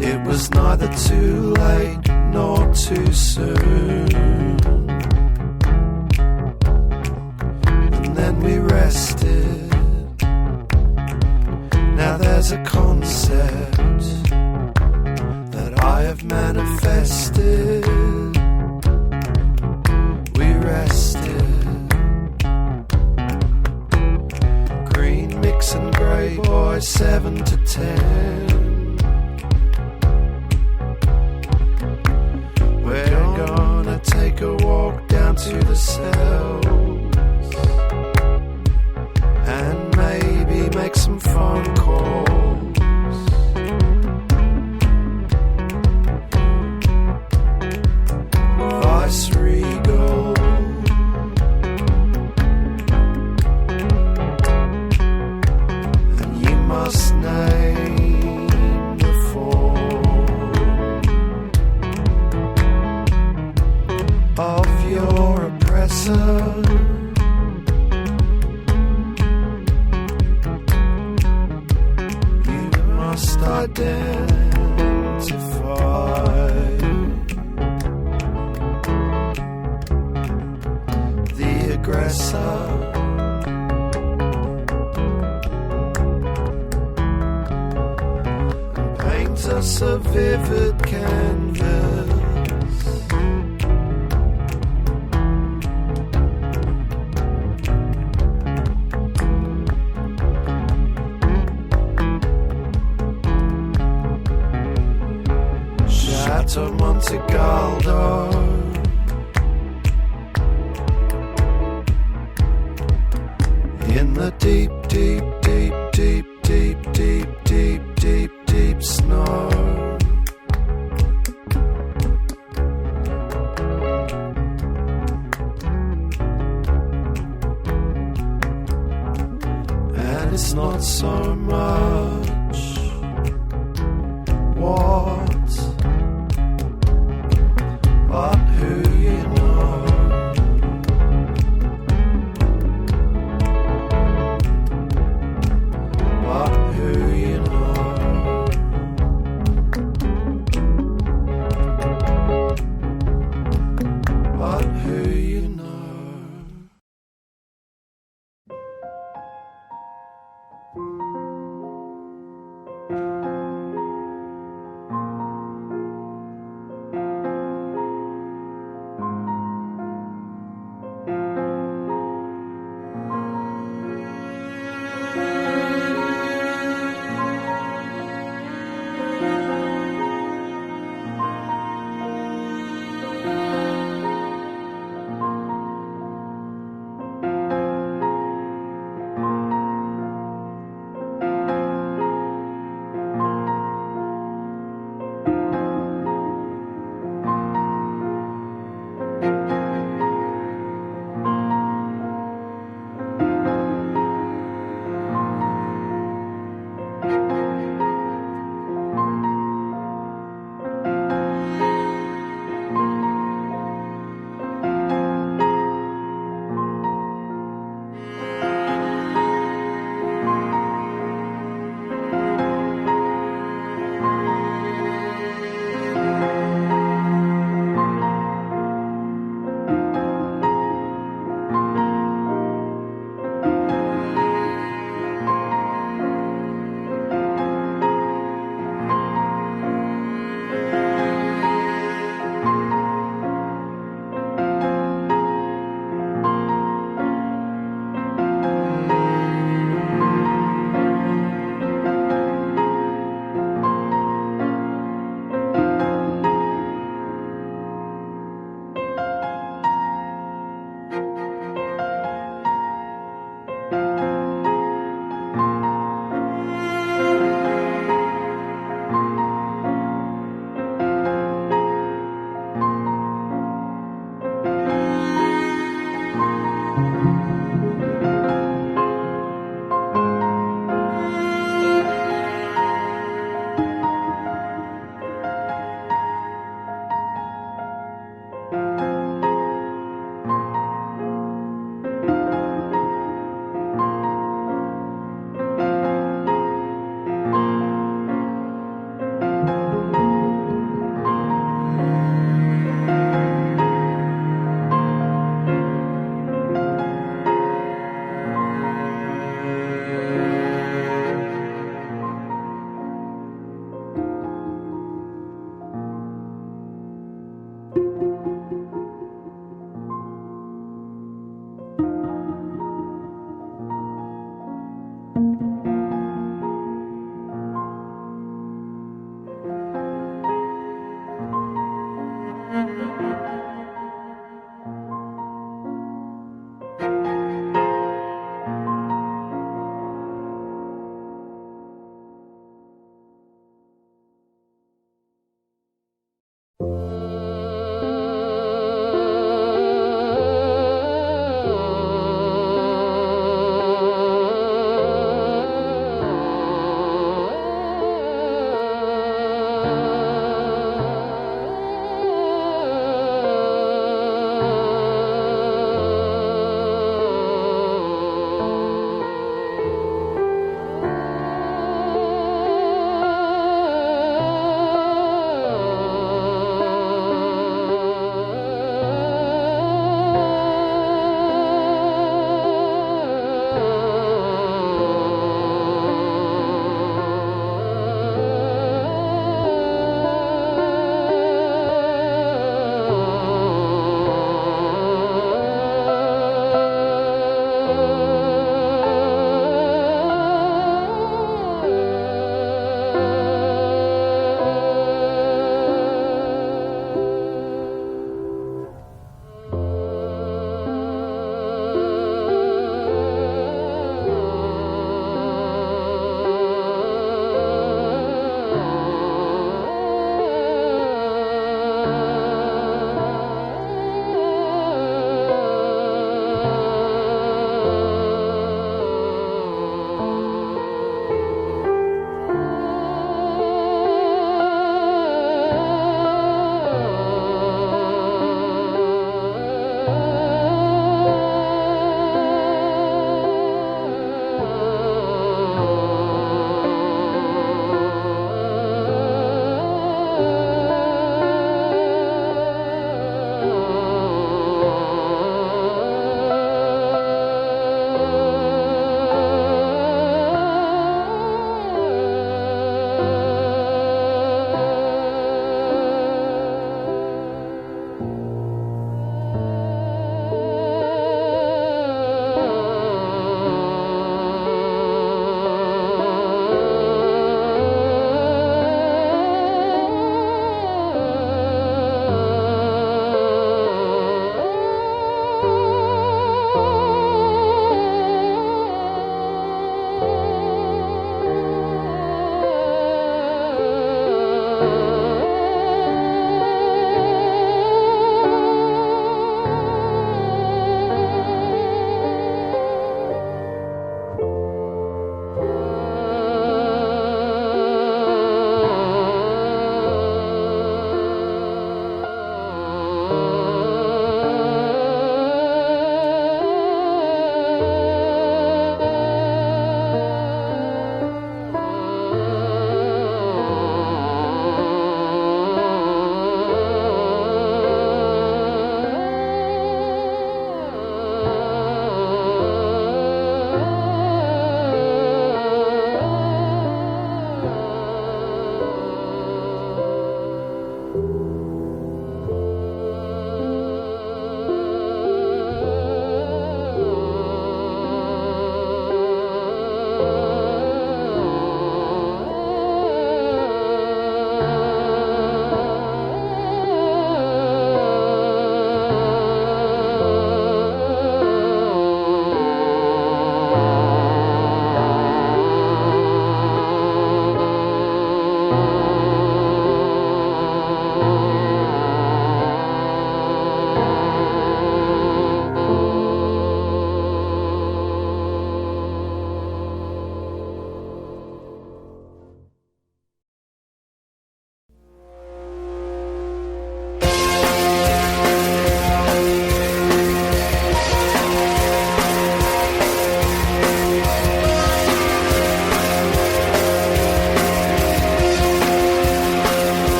It was neither too late nor too soon. And then we rested. Now there's a concept that I have manifested. We rested. Green mix and grey boy 7 to 10. We're gonna take a walk down to the cells and maybe make some phone calls. Vice Regal. And you must name the form of your oppressor. You must identify the aggressor. And paint us a vivid canvas. Chateau Monte Galdo. In the deep, deep, deep, deep, deep, deep, deep, deep, deep snow. And it's not so much what, but who you know. But who you know. But who you know.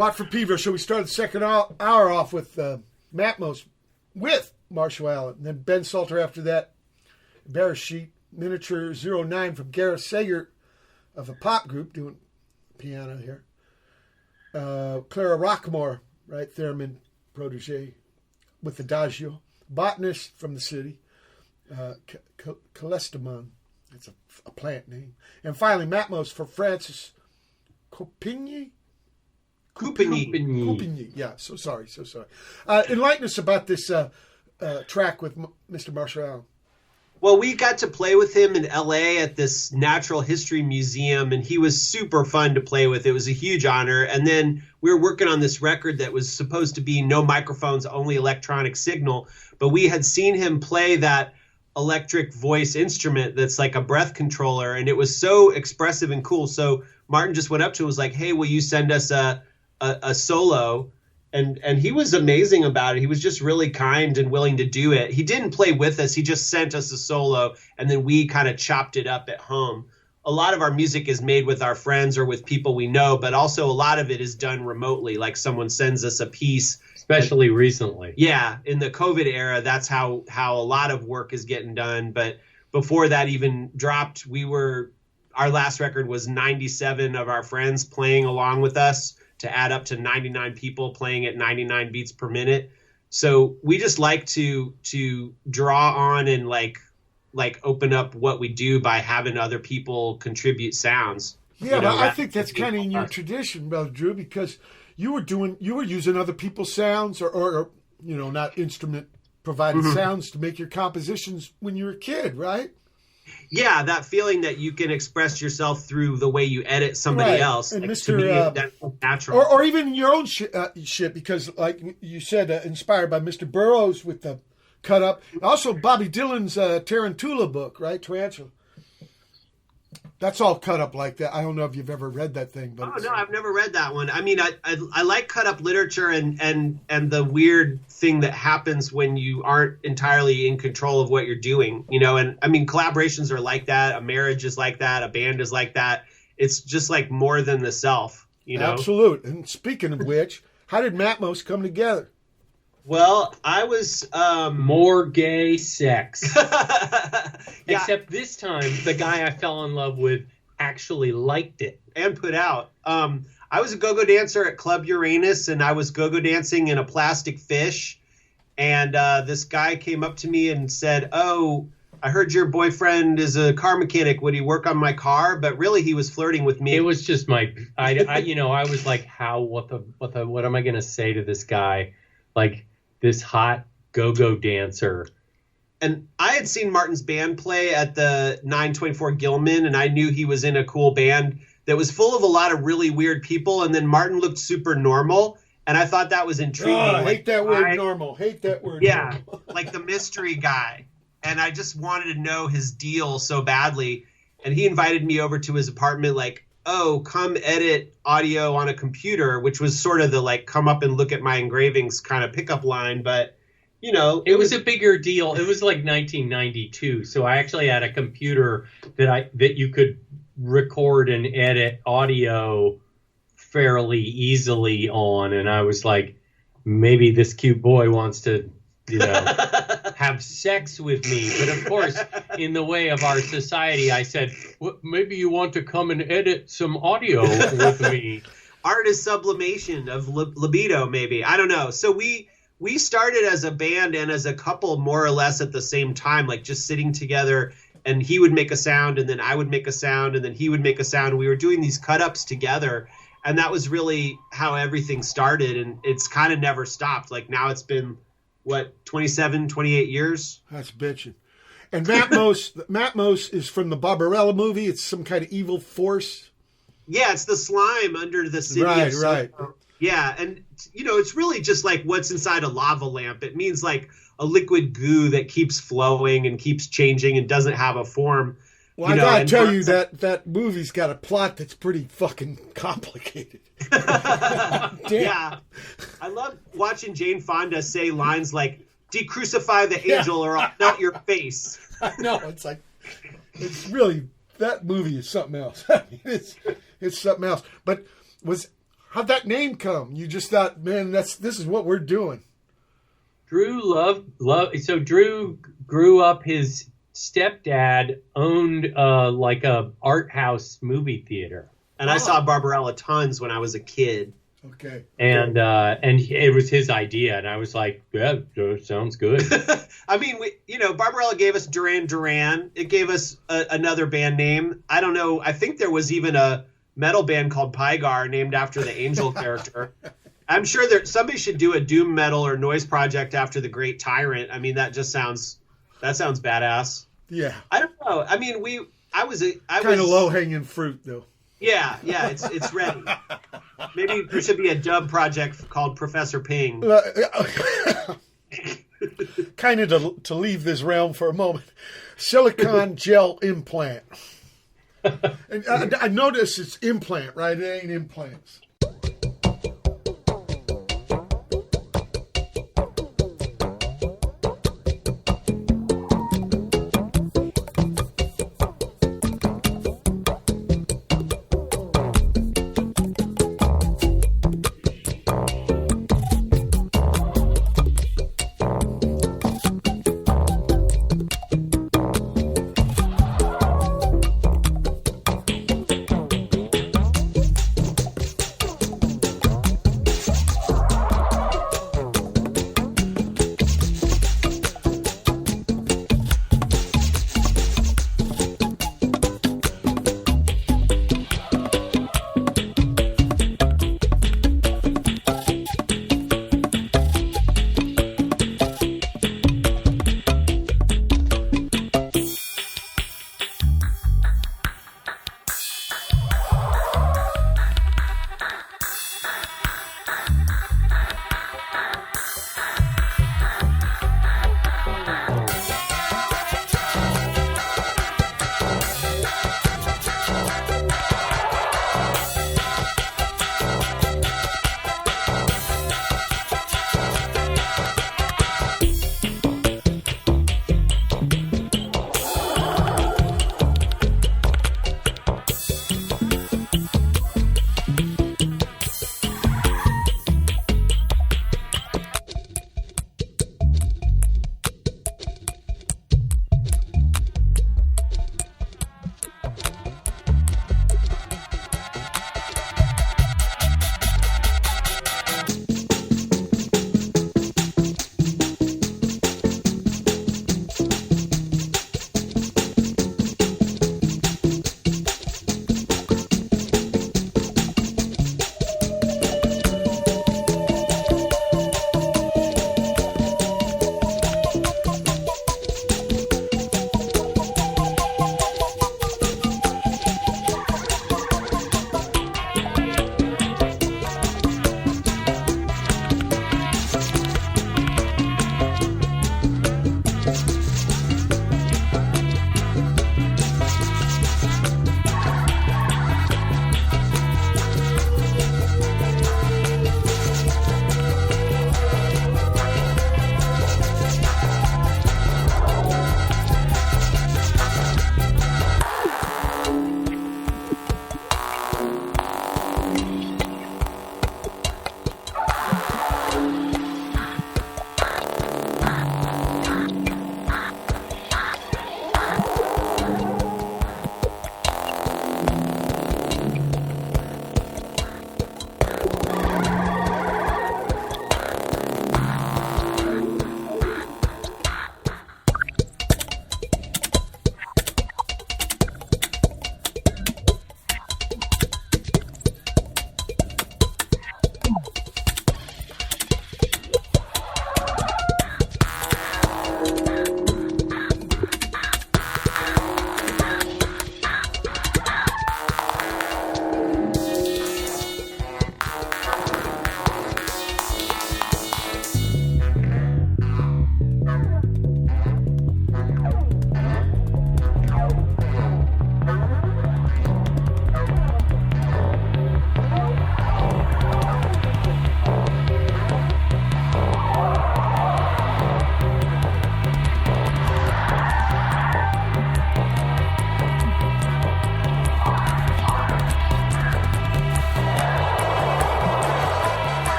Watt for Pedro. So we started the second hour off with Matmos with Marshall Allen. And then Ben Salter after that. Bear Sheet. Miniature 09 from Gareth Sager of a pop group doing piano here. Clara Rockmore, right, theremin protege with Adagio. Botanist from the city. Calestimon. That's a plant name. And finally, Matmos for Francis Coupigny. Coupigny. Yeah, so sorry. Enlighten us about this track with Mr. Marshall Allen. Well, we got to play with him in LA at this natural history museum, and he was super fun to play with. It was a huge honor. And then we were working on this record that was supposed to be no microphones, only electronic signal. But we had seen him play that electric voice instrument that's like a breath controller, and it was so expressive and cool. So Martin just went up to him and was like, hey, will you send us a solo? And he was amazing about it. He was just really kind and willing to do it. He didn't play with us. He just sent us a solo, and then we kind of chopped it up at home. A lot of our music is made with our friends or with people we know, but also a lot of it is done remotely, like someone sends us a piece. Especially recently. Yeah, in the COVID era, that's how a lot of work is getting done. But before that even dropped, our last record was 97 of our friends playing along with us, to add up to 99 people playing at 99 beats per minute. So we just like to draw on and like open up what we do by having other people contribute sounds. Yeah, but I think that's kind of in your tradition, Brother Drew, because you were using other people's sounds or not instrument provided sounds to make your compositions when you were a kid, right? Yeah, that feeling that you can express yourself through the way you edit somebody else. And to me, that's natural. Or even your own shit, because like you said, inspired by Mr. Burroughs with the cut up. Also, Bobby Dylan's Tarantula book, right? Tarantula. That's all cut up like that. I don't know if you've ever read that thing. But no, I've never read that one. I mean, I like cut up literature and the weird thing that happens when you aren't entirely in control of what you're doing, and I mean, collaborations are like that. A marriage is like that. A band is like that. It's just like more than the self, Absolute. And speaking of which, how did Matmos come together? Well, I was more gay sex. Yeah. Except this time, the guy I fell in love with actually liked it. And put out. I was a go-go dancer at Club Uranus, and I was go-go dancing in a plastic fish. And this guy came up to me and said, oh, I heard your boyfriend is a car mechanic. Would he work on my car? But really, he was flirting with me. It was just I was like, what am I going to say to this guy? Like, this hot go-go dancer. And I had seen Martin's band play at the 924 Gilman, and I knew he was in a cool band that was full of a lot of really weird people. And then Martin looked super normal, and I thought that was intriguing. Oh, I hate that word normal. Hate that word normal. Like the mystery guy. And I just wanted to know his deal so badly. And he invited me over to his apartment like, oh, come edit audio on a computer, which was sort of the like, come up and look at my engravings kind of pickup line. But, it was a bigger deal. It was like 1992. So I actually had a computer that you could record and edit audio fairly easily on. And I was like, maybe this cute boy wants to, have sex with me. But of course, in the way of our society, I said, well, maybe you want to come and edit some audio with me. Art is sublimation of libido, maybe. I don't know. So we started as a band and as a couple more or less at the same time, like just sitting together, and he would make a sound and then I would make a sound and then he would make a sound. We were doing these cut-ups together, and that was really how everything started, and it's kind of never stopped. Like now it's been 27, 28 years? That's bitching. And Matmos is from the Barbarella movie. It's some kind of evil force. Yeah, it's the slime under the city. Right. Yeah, and it's really just like what's inside a lava lamp. It means like a liquid goo that keeps flowing and keeps changing and doesn't have a form. Well, I gotta tell you that movie's got a plot that's pretty fucking complicated. Yeah. I love watching Jane Fonda say lines like, decrucify the angel or I'll melt your face. I know. It's really, that movie is something else. I mean, it's something else. But was How'd that name come? You just thought, man, this is what we're doing. Drew loved. So Drew grew up. His stepdad owned like a art house movie theater, And I saw Barbarella tons when I was a kid. Okay. and it was his idea, and I was like, yeah, sounds good. I mean, Barbarella gave us Duran Duran. It gave us another band name. I don't know. I think there was even a metal band called Pygar named after the Angel character. I'm sure somebody should do a doom metal or noise project after the Great Tyrant. I mean, that sounds badass. Yeah. I don't know. I mean, I was kind of low hanging fruit though. Yeah, it's ready. Maybe there should be a dub project called Professor Ping. Kind of to leave this realm for a moment. Silicone gel implant. And I notice it's implant, right? It ain't implants.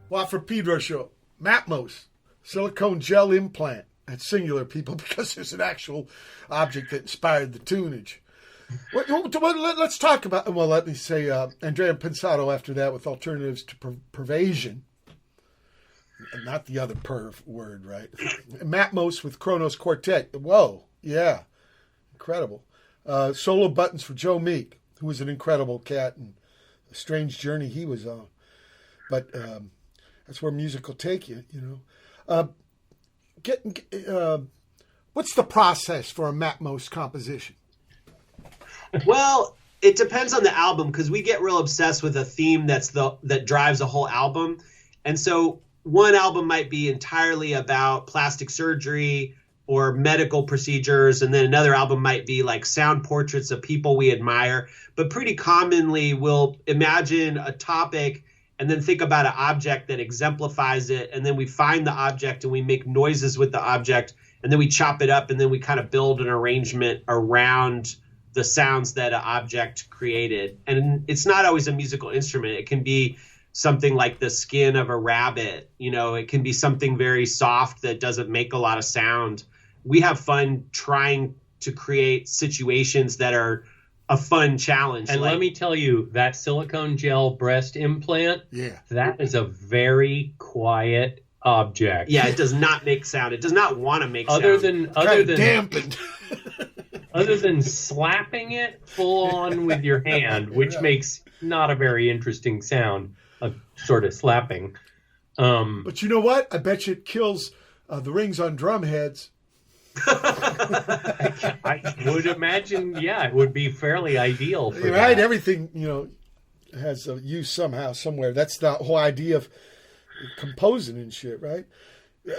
Watt from Pedro Show. Matmos, silicone gel implant. That's singular, people, because there's an actual object that inspired the tunage. Let's talk about, well, let me say Andrea Pensato after that with alternatives to pervasion. Not the other perv word, right? Matmos with Kronos Quartet. Whoa, yeah, incredible. Solo buttons for Joe Meek, who was an incredible cat and a strange journey he was on. But that's where music will take you, you know. What's the process for a Matmos composition? Well, it depends on the album because we get real obsessed with a theme that drives a whole album. And so one album might be entirely about plastic surgery or medical procedures, and then another album might be like sound portraits of people we admire. But pretty commonly we'll imagine a topic and then think about an object that exemplifies it, and then we find the object and we make noises with the object, and then we chop it up, and then we kind of build an arrangement around the sounds that an object created. And it's not always a musical instrument. It can be something like the skin of a rabbit. You know, it can be something very soft that doesn't make a lot of sound. We have fun trying to create situations that are a fun challenge. And let me tell you, that silicone gel breast implant, that is a very quiet object. Yeah, it does not make sound. It does not want to make other sound. Other than dampened. Other than slapping it full on with your hand, which makes not a very interesting sound, of sort of slapping. But you know what? I bet you it kills the rings on drum heads. I would imagine, it would be fairly ideal for right? that. Everything, has a use somehow, somewhere. That's the whole idea of composing and shit, right?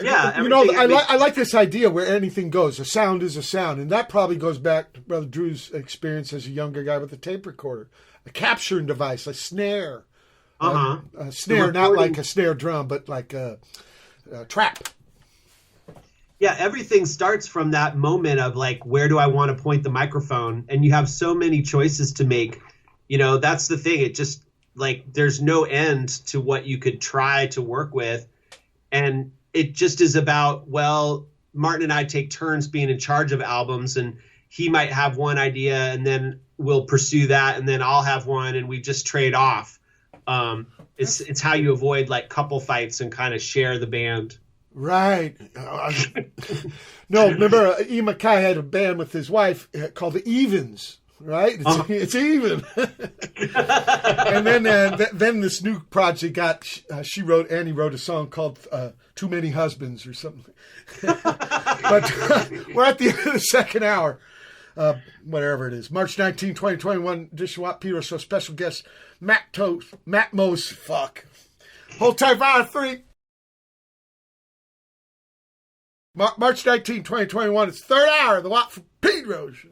Yeah, I like this idea where anything goes. A sound is a sound, and that probably goes back to Brother Drew's experience as a younger guy with a tape recorder, a capturing device, a snare, a snare, not like a snare drum, but like a trap. Yeah, everything starts from that moment of like, where do I want to point the microphone? And you have so many choices to make. That's the thing. It just like there's no end to what you could try to work with, and it just is about, well, Martin and I take turns being in charge of albums, and he might have one idea and then we'll pursue that, and then I'll have one, and we just trade off. It's how you avoid like couple fights and kind of share the band. Right. No, remember E. Mackay had a band with his wife called the Evens. Right, it's even. And then this new project Annie wrote a song called "Too Many Husbands" or something. But we're at the end of the second hour, whatever it is. March 19, 2021, edition Watt Pedro Show special guest Matmos. Fuck. Hold tight for hour 3. March 19, 2021. It's third hour of the Watt from Pedro Show.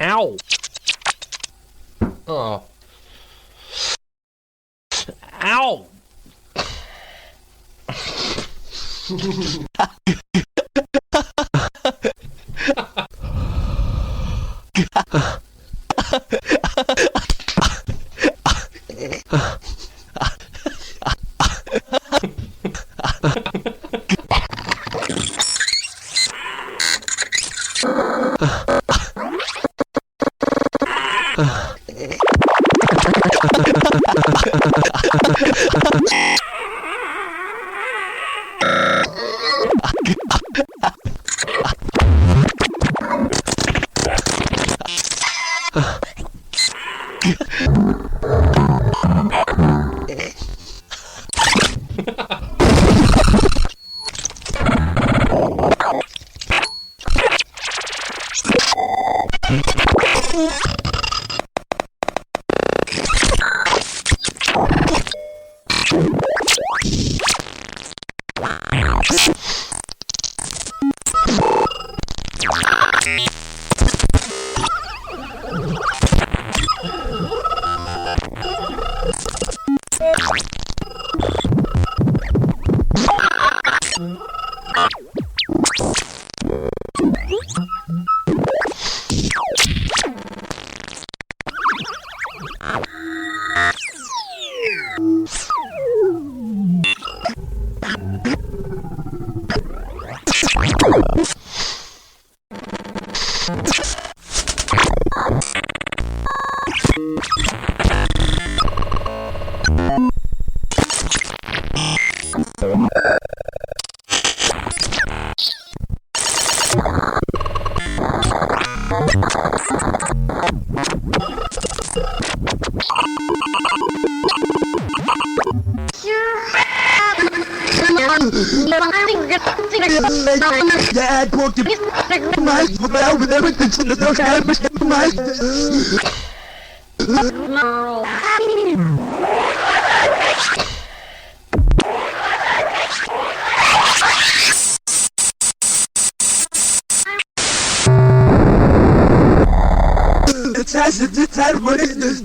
Ow. Oh. Ow. Dad broke the mic with everything to the It's had what is this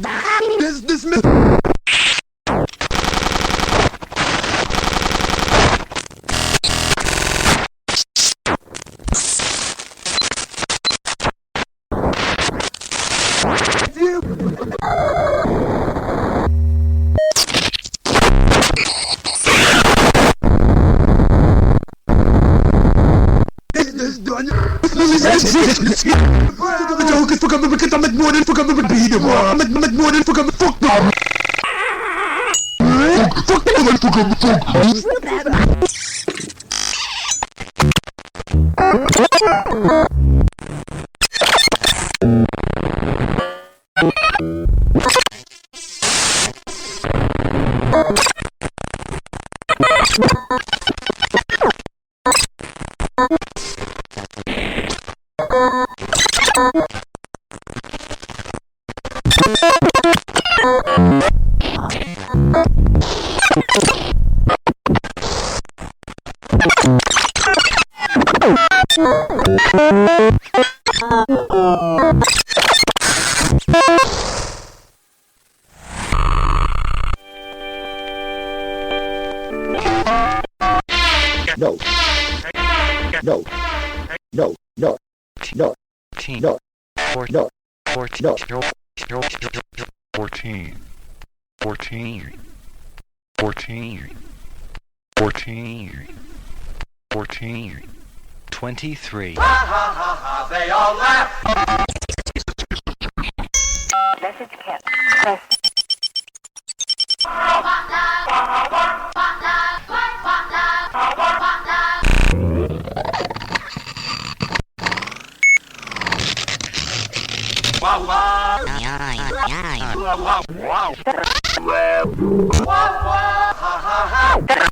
Three. Ha ha ha ha, they all laugh. Message kept. Press. Wow, wow. Wow, wow. Wow, wow. Ha ha ha.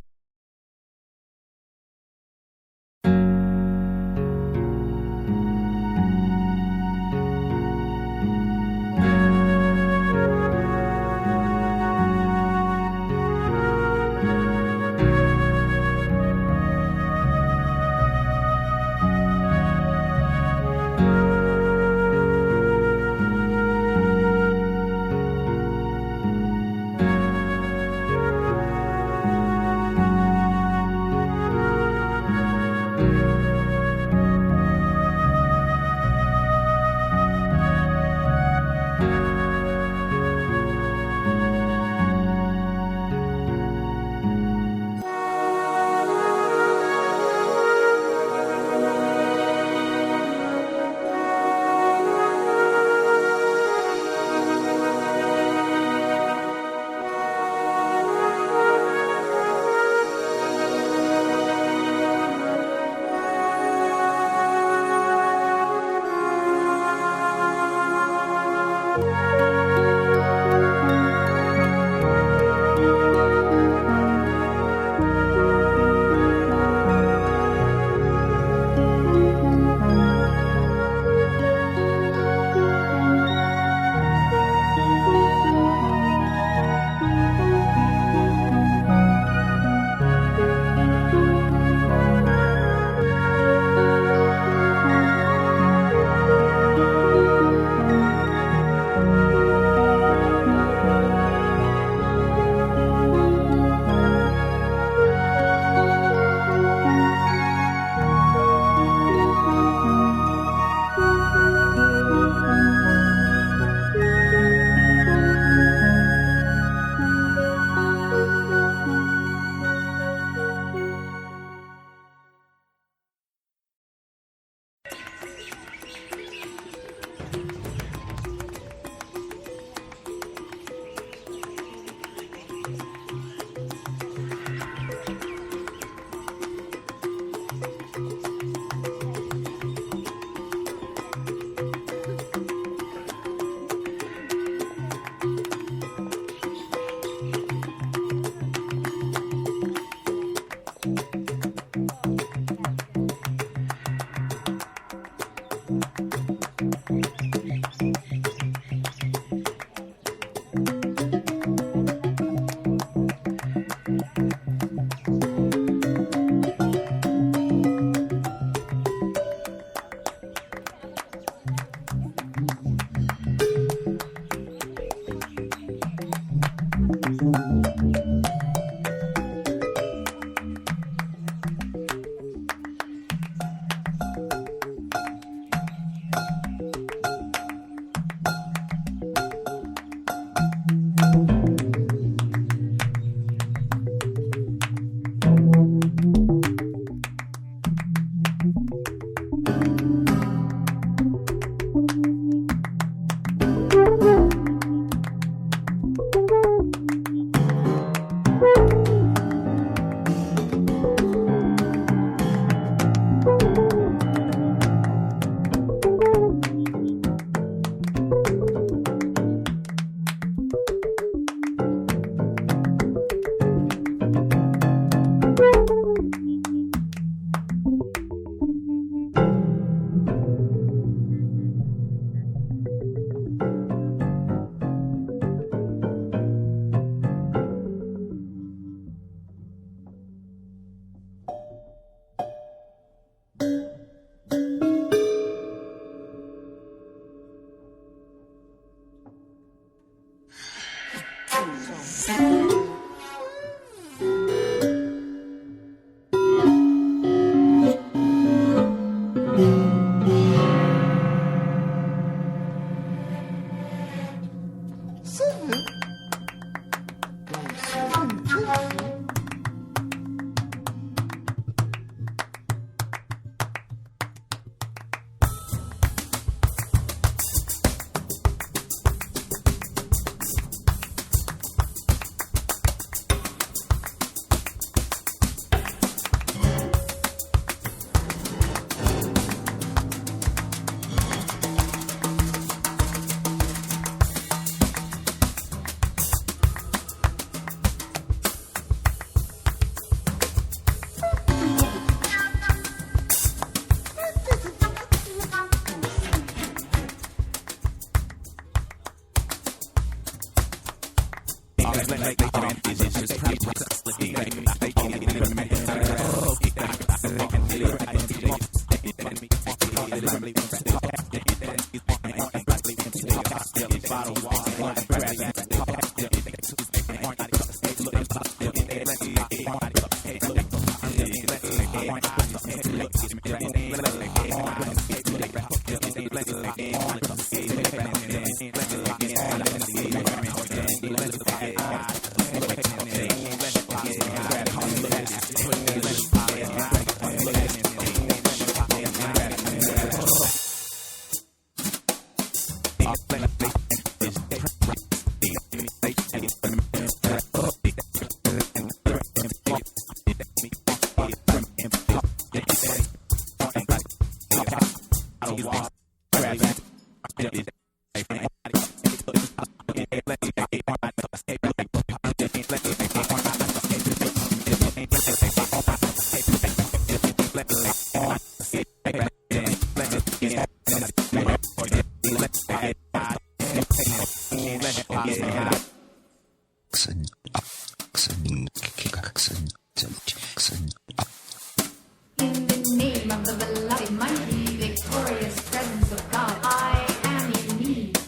In the name of the beloved, mighty, victorious presence of God, I am in need.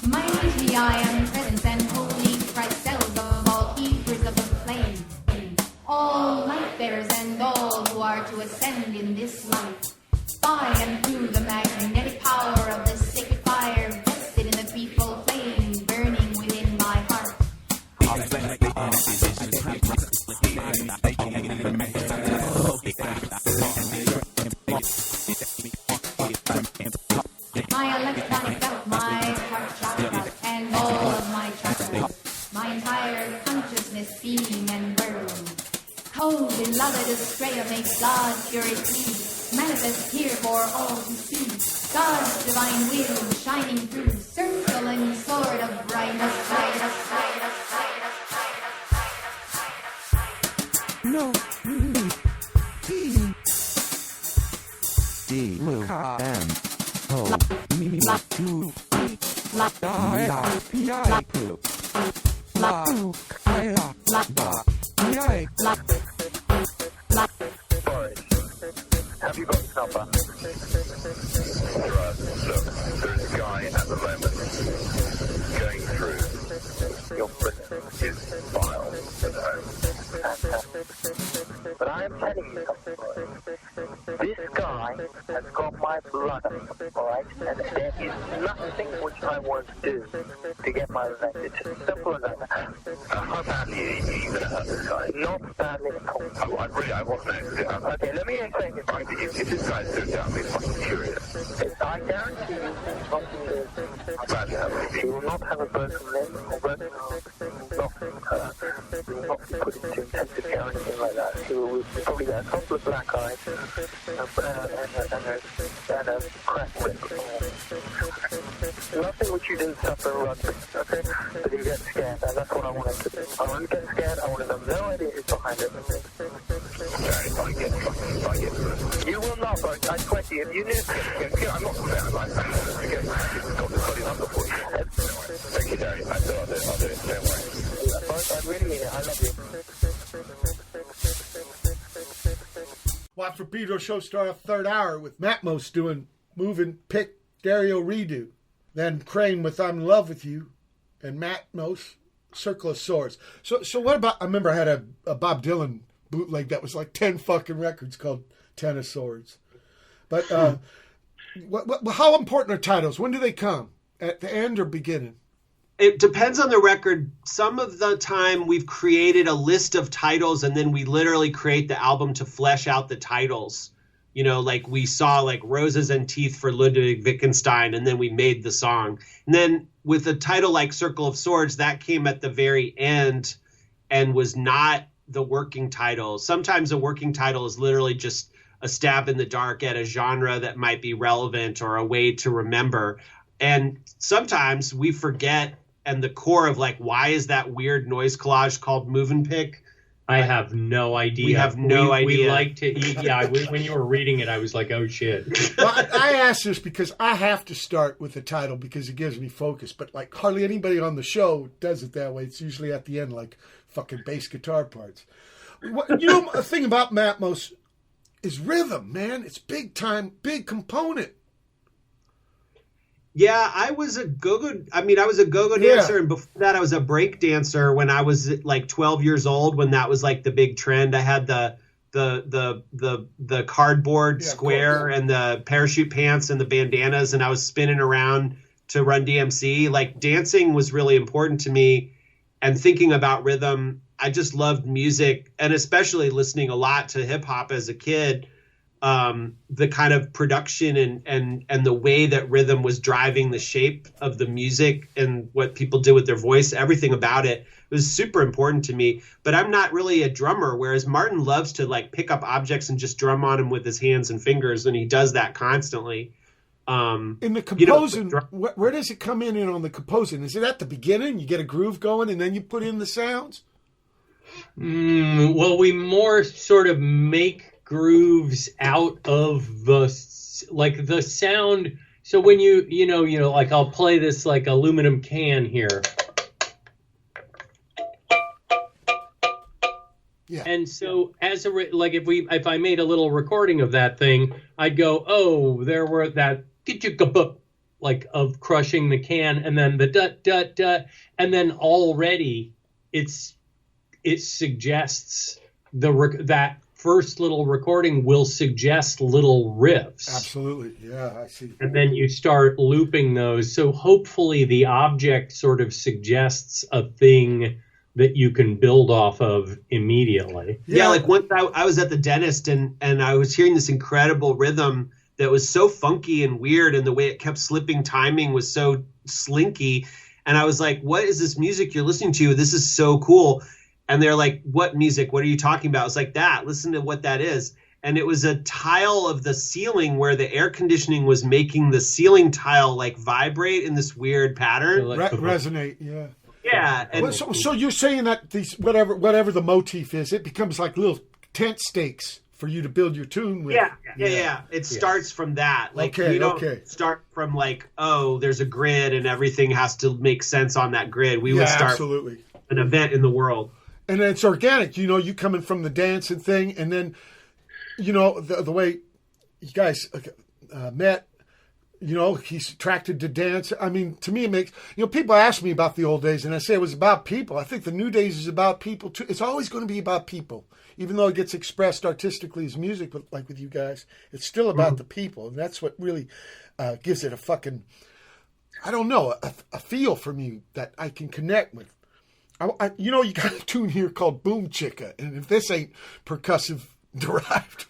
Mighty I am presence and holy Christ cells of all keepers of the flame. All light bearers and all who are to ascend in this life. By and through the magnetic power of the sacred fire vested in the threefold flame burning within my heart. My electronic belt, my heart chakra, and all of my chakras, my entire consciousness beam and burn. Oh, beloved Estrella, may God purity manifest here for all to see. God's divine will shining through, circling sword of brightness, No. D. Luke. M. O. Me. Two. Have you got his number? Right, look, there's a guy at the moment going through your Britain is vile. Fantastic. But I am telling you something, boys. This guy has got my blood, alright? And there is nothing which I won't do to get my revenge. It's as simple as that. How badly are you going to hurt this guy? Not badly at all. I wasn't. Okay, let me explain this. If this guy's doing that, I'll be fucking curious. I guarantee you, he will not have a broken leg or broken arm. He will not be put into intensive care or anything like that. He will probably get a couple of black eyes and a cracked lip. Nothing which you didn't suffer in rugby, okay? But you get scared, and that's what I wanted to do. I want to get scared, I want to have no idea who's behind it. You will not, but I swear to you, if you knew... I'm not fair, I'm like, got this bloody number for you. Thank you, Jerry. I'll do it, don't worry. I really mean it, I love you. Watt from Pedro show start off third hour with Matmos doing Moving Pick Stereo Redo. Then Crane with I'm in Love with You. And Matmos, Circle of Swords. So what about, I remember I had a Bob Dylan bootleg that was like 10 fucking records called Ten of Swords. But how important are titles? When do they come? At the end or beginning? It depends on the record. Some of the time we've created a list of titles and then we literally create the album to flesh out the titles. You know, like we saw like Roses and Teeth for Ludwig Wittgenstein and then we made the song. And then with a title like Circle of Swords, that came at the very end and was not the working title. Sometimes a working title is literally just a stab in the dark at a genre that might be relevant or a way to remember. And sometimes we forget, and the core of like, why is that weird noise collage called Move and Pick? I have no idea. We have no idea. We like to eat. Yeah, when you were reading it, I was like, oh, shit. Well, I asked this because I have to start with the title because it gives me focus. But like hardly anybody on the show does it that way. It's usually at the end, like fucking bass guitar parts. You know, the thing about Matmos is rhythm, man. It's big time, big component. Yeah, I was a go-go dancer, and before that I was a break dancer when I was like 12 years old, when that was like the big trend. I had the cardboard square and the parachute pants and the bandanas, and I was spinning around to Run DMC. Like dancing was really important to me, and thinking about rhythm. I just loved music, and especially listening a lot to hip hop as a kid. The kind of production and the way that rhythm was driving the shape of the music and what people did with their voice, everything about it was super important to me. But I'm not really a drummer, whereas Martin loves to like pick up objects and just drum on them with his hands and fingers, and he does that constantly. In the composing, where does it come in on the composing? Is it at the beginning? You get a groove going and then you put in the sounds? Well, we more sort of make grooves out of the sound. So when you know like I'll play this like aluminum can here, yeah. And so as if I made a little recording of that thing, I'd go, oh, there were that like of crushing the can, and then the dut, and then already it suggests that first little recording will suggest little riffs. Absolutely. Yeah, I see. And then you start looping those. So hopefully the object sort of suggests a thing that you can build off of immediately. Yeah, like once I was at the dentist and I was hearing this incredible rhythm that was so funky and weird, and the way it kept slipping timing was so slinky. And I was like, what is this music you're listening to? This is so cool. And they're like, what music? What are you talking about? I was like, that. Listen to what that is. And it was a tile of the ceiling where the air conditioning was making the ceiling tile like vibrate in this weird pattern. Resonate, yeah. Yeah. And so you're saying that these whatever the motif is, it becomes like little tent stakes for you to build your tune with. Yeah. It starts from that. Like we don't start from like, oh, there's a grid and everything has to make sense on that grid. We would start absolutely an event in the world. And then it's organic, you coming from the dancing thing, and then, the way you guys met, You know, he's attracted to dance. I mean, to me, it makes, people ask me about the old days, and I say it was about people. I think the new days is about people, too. It's always going to be about people. Even though it gets expressed artistically as music, but like with you guys, it's still about the people. And that's what really gives it a fucking, I don't know, a feel for me that I can connect with. You got a tune here called Boom Chicka, and if this ain't percussive derived.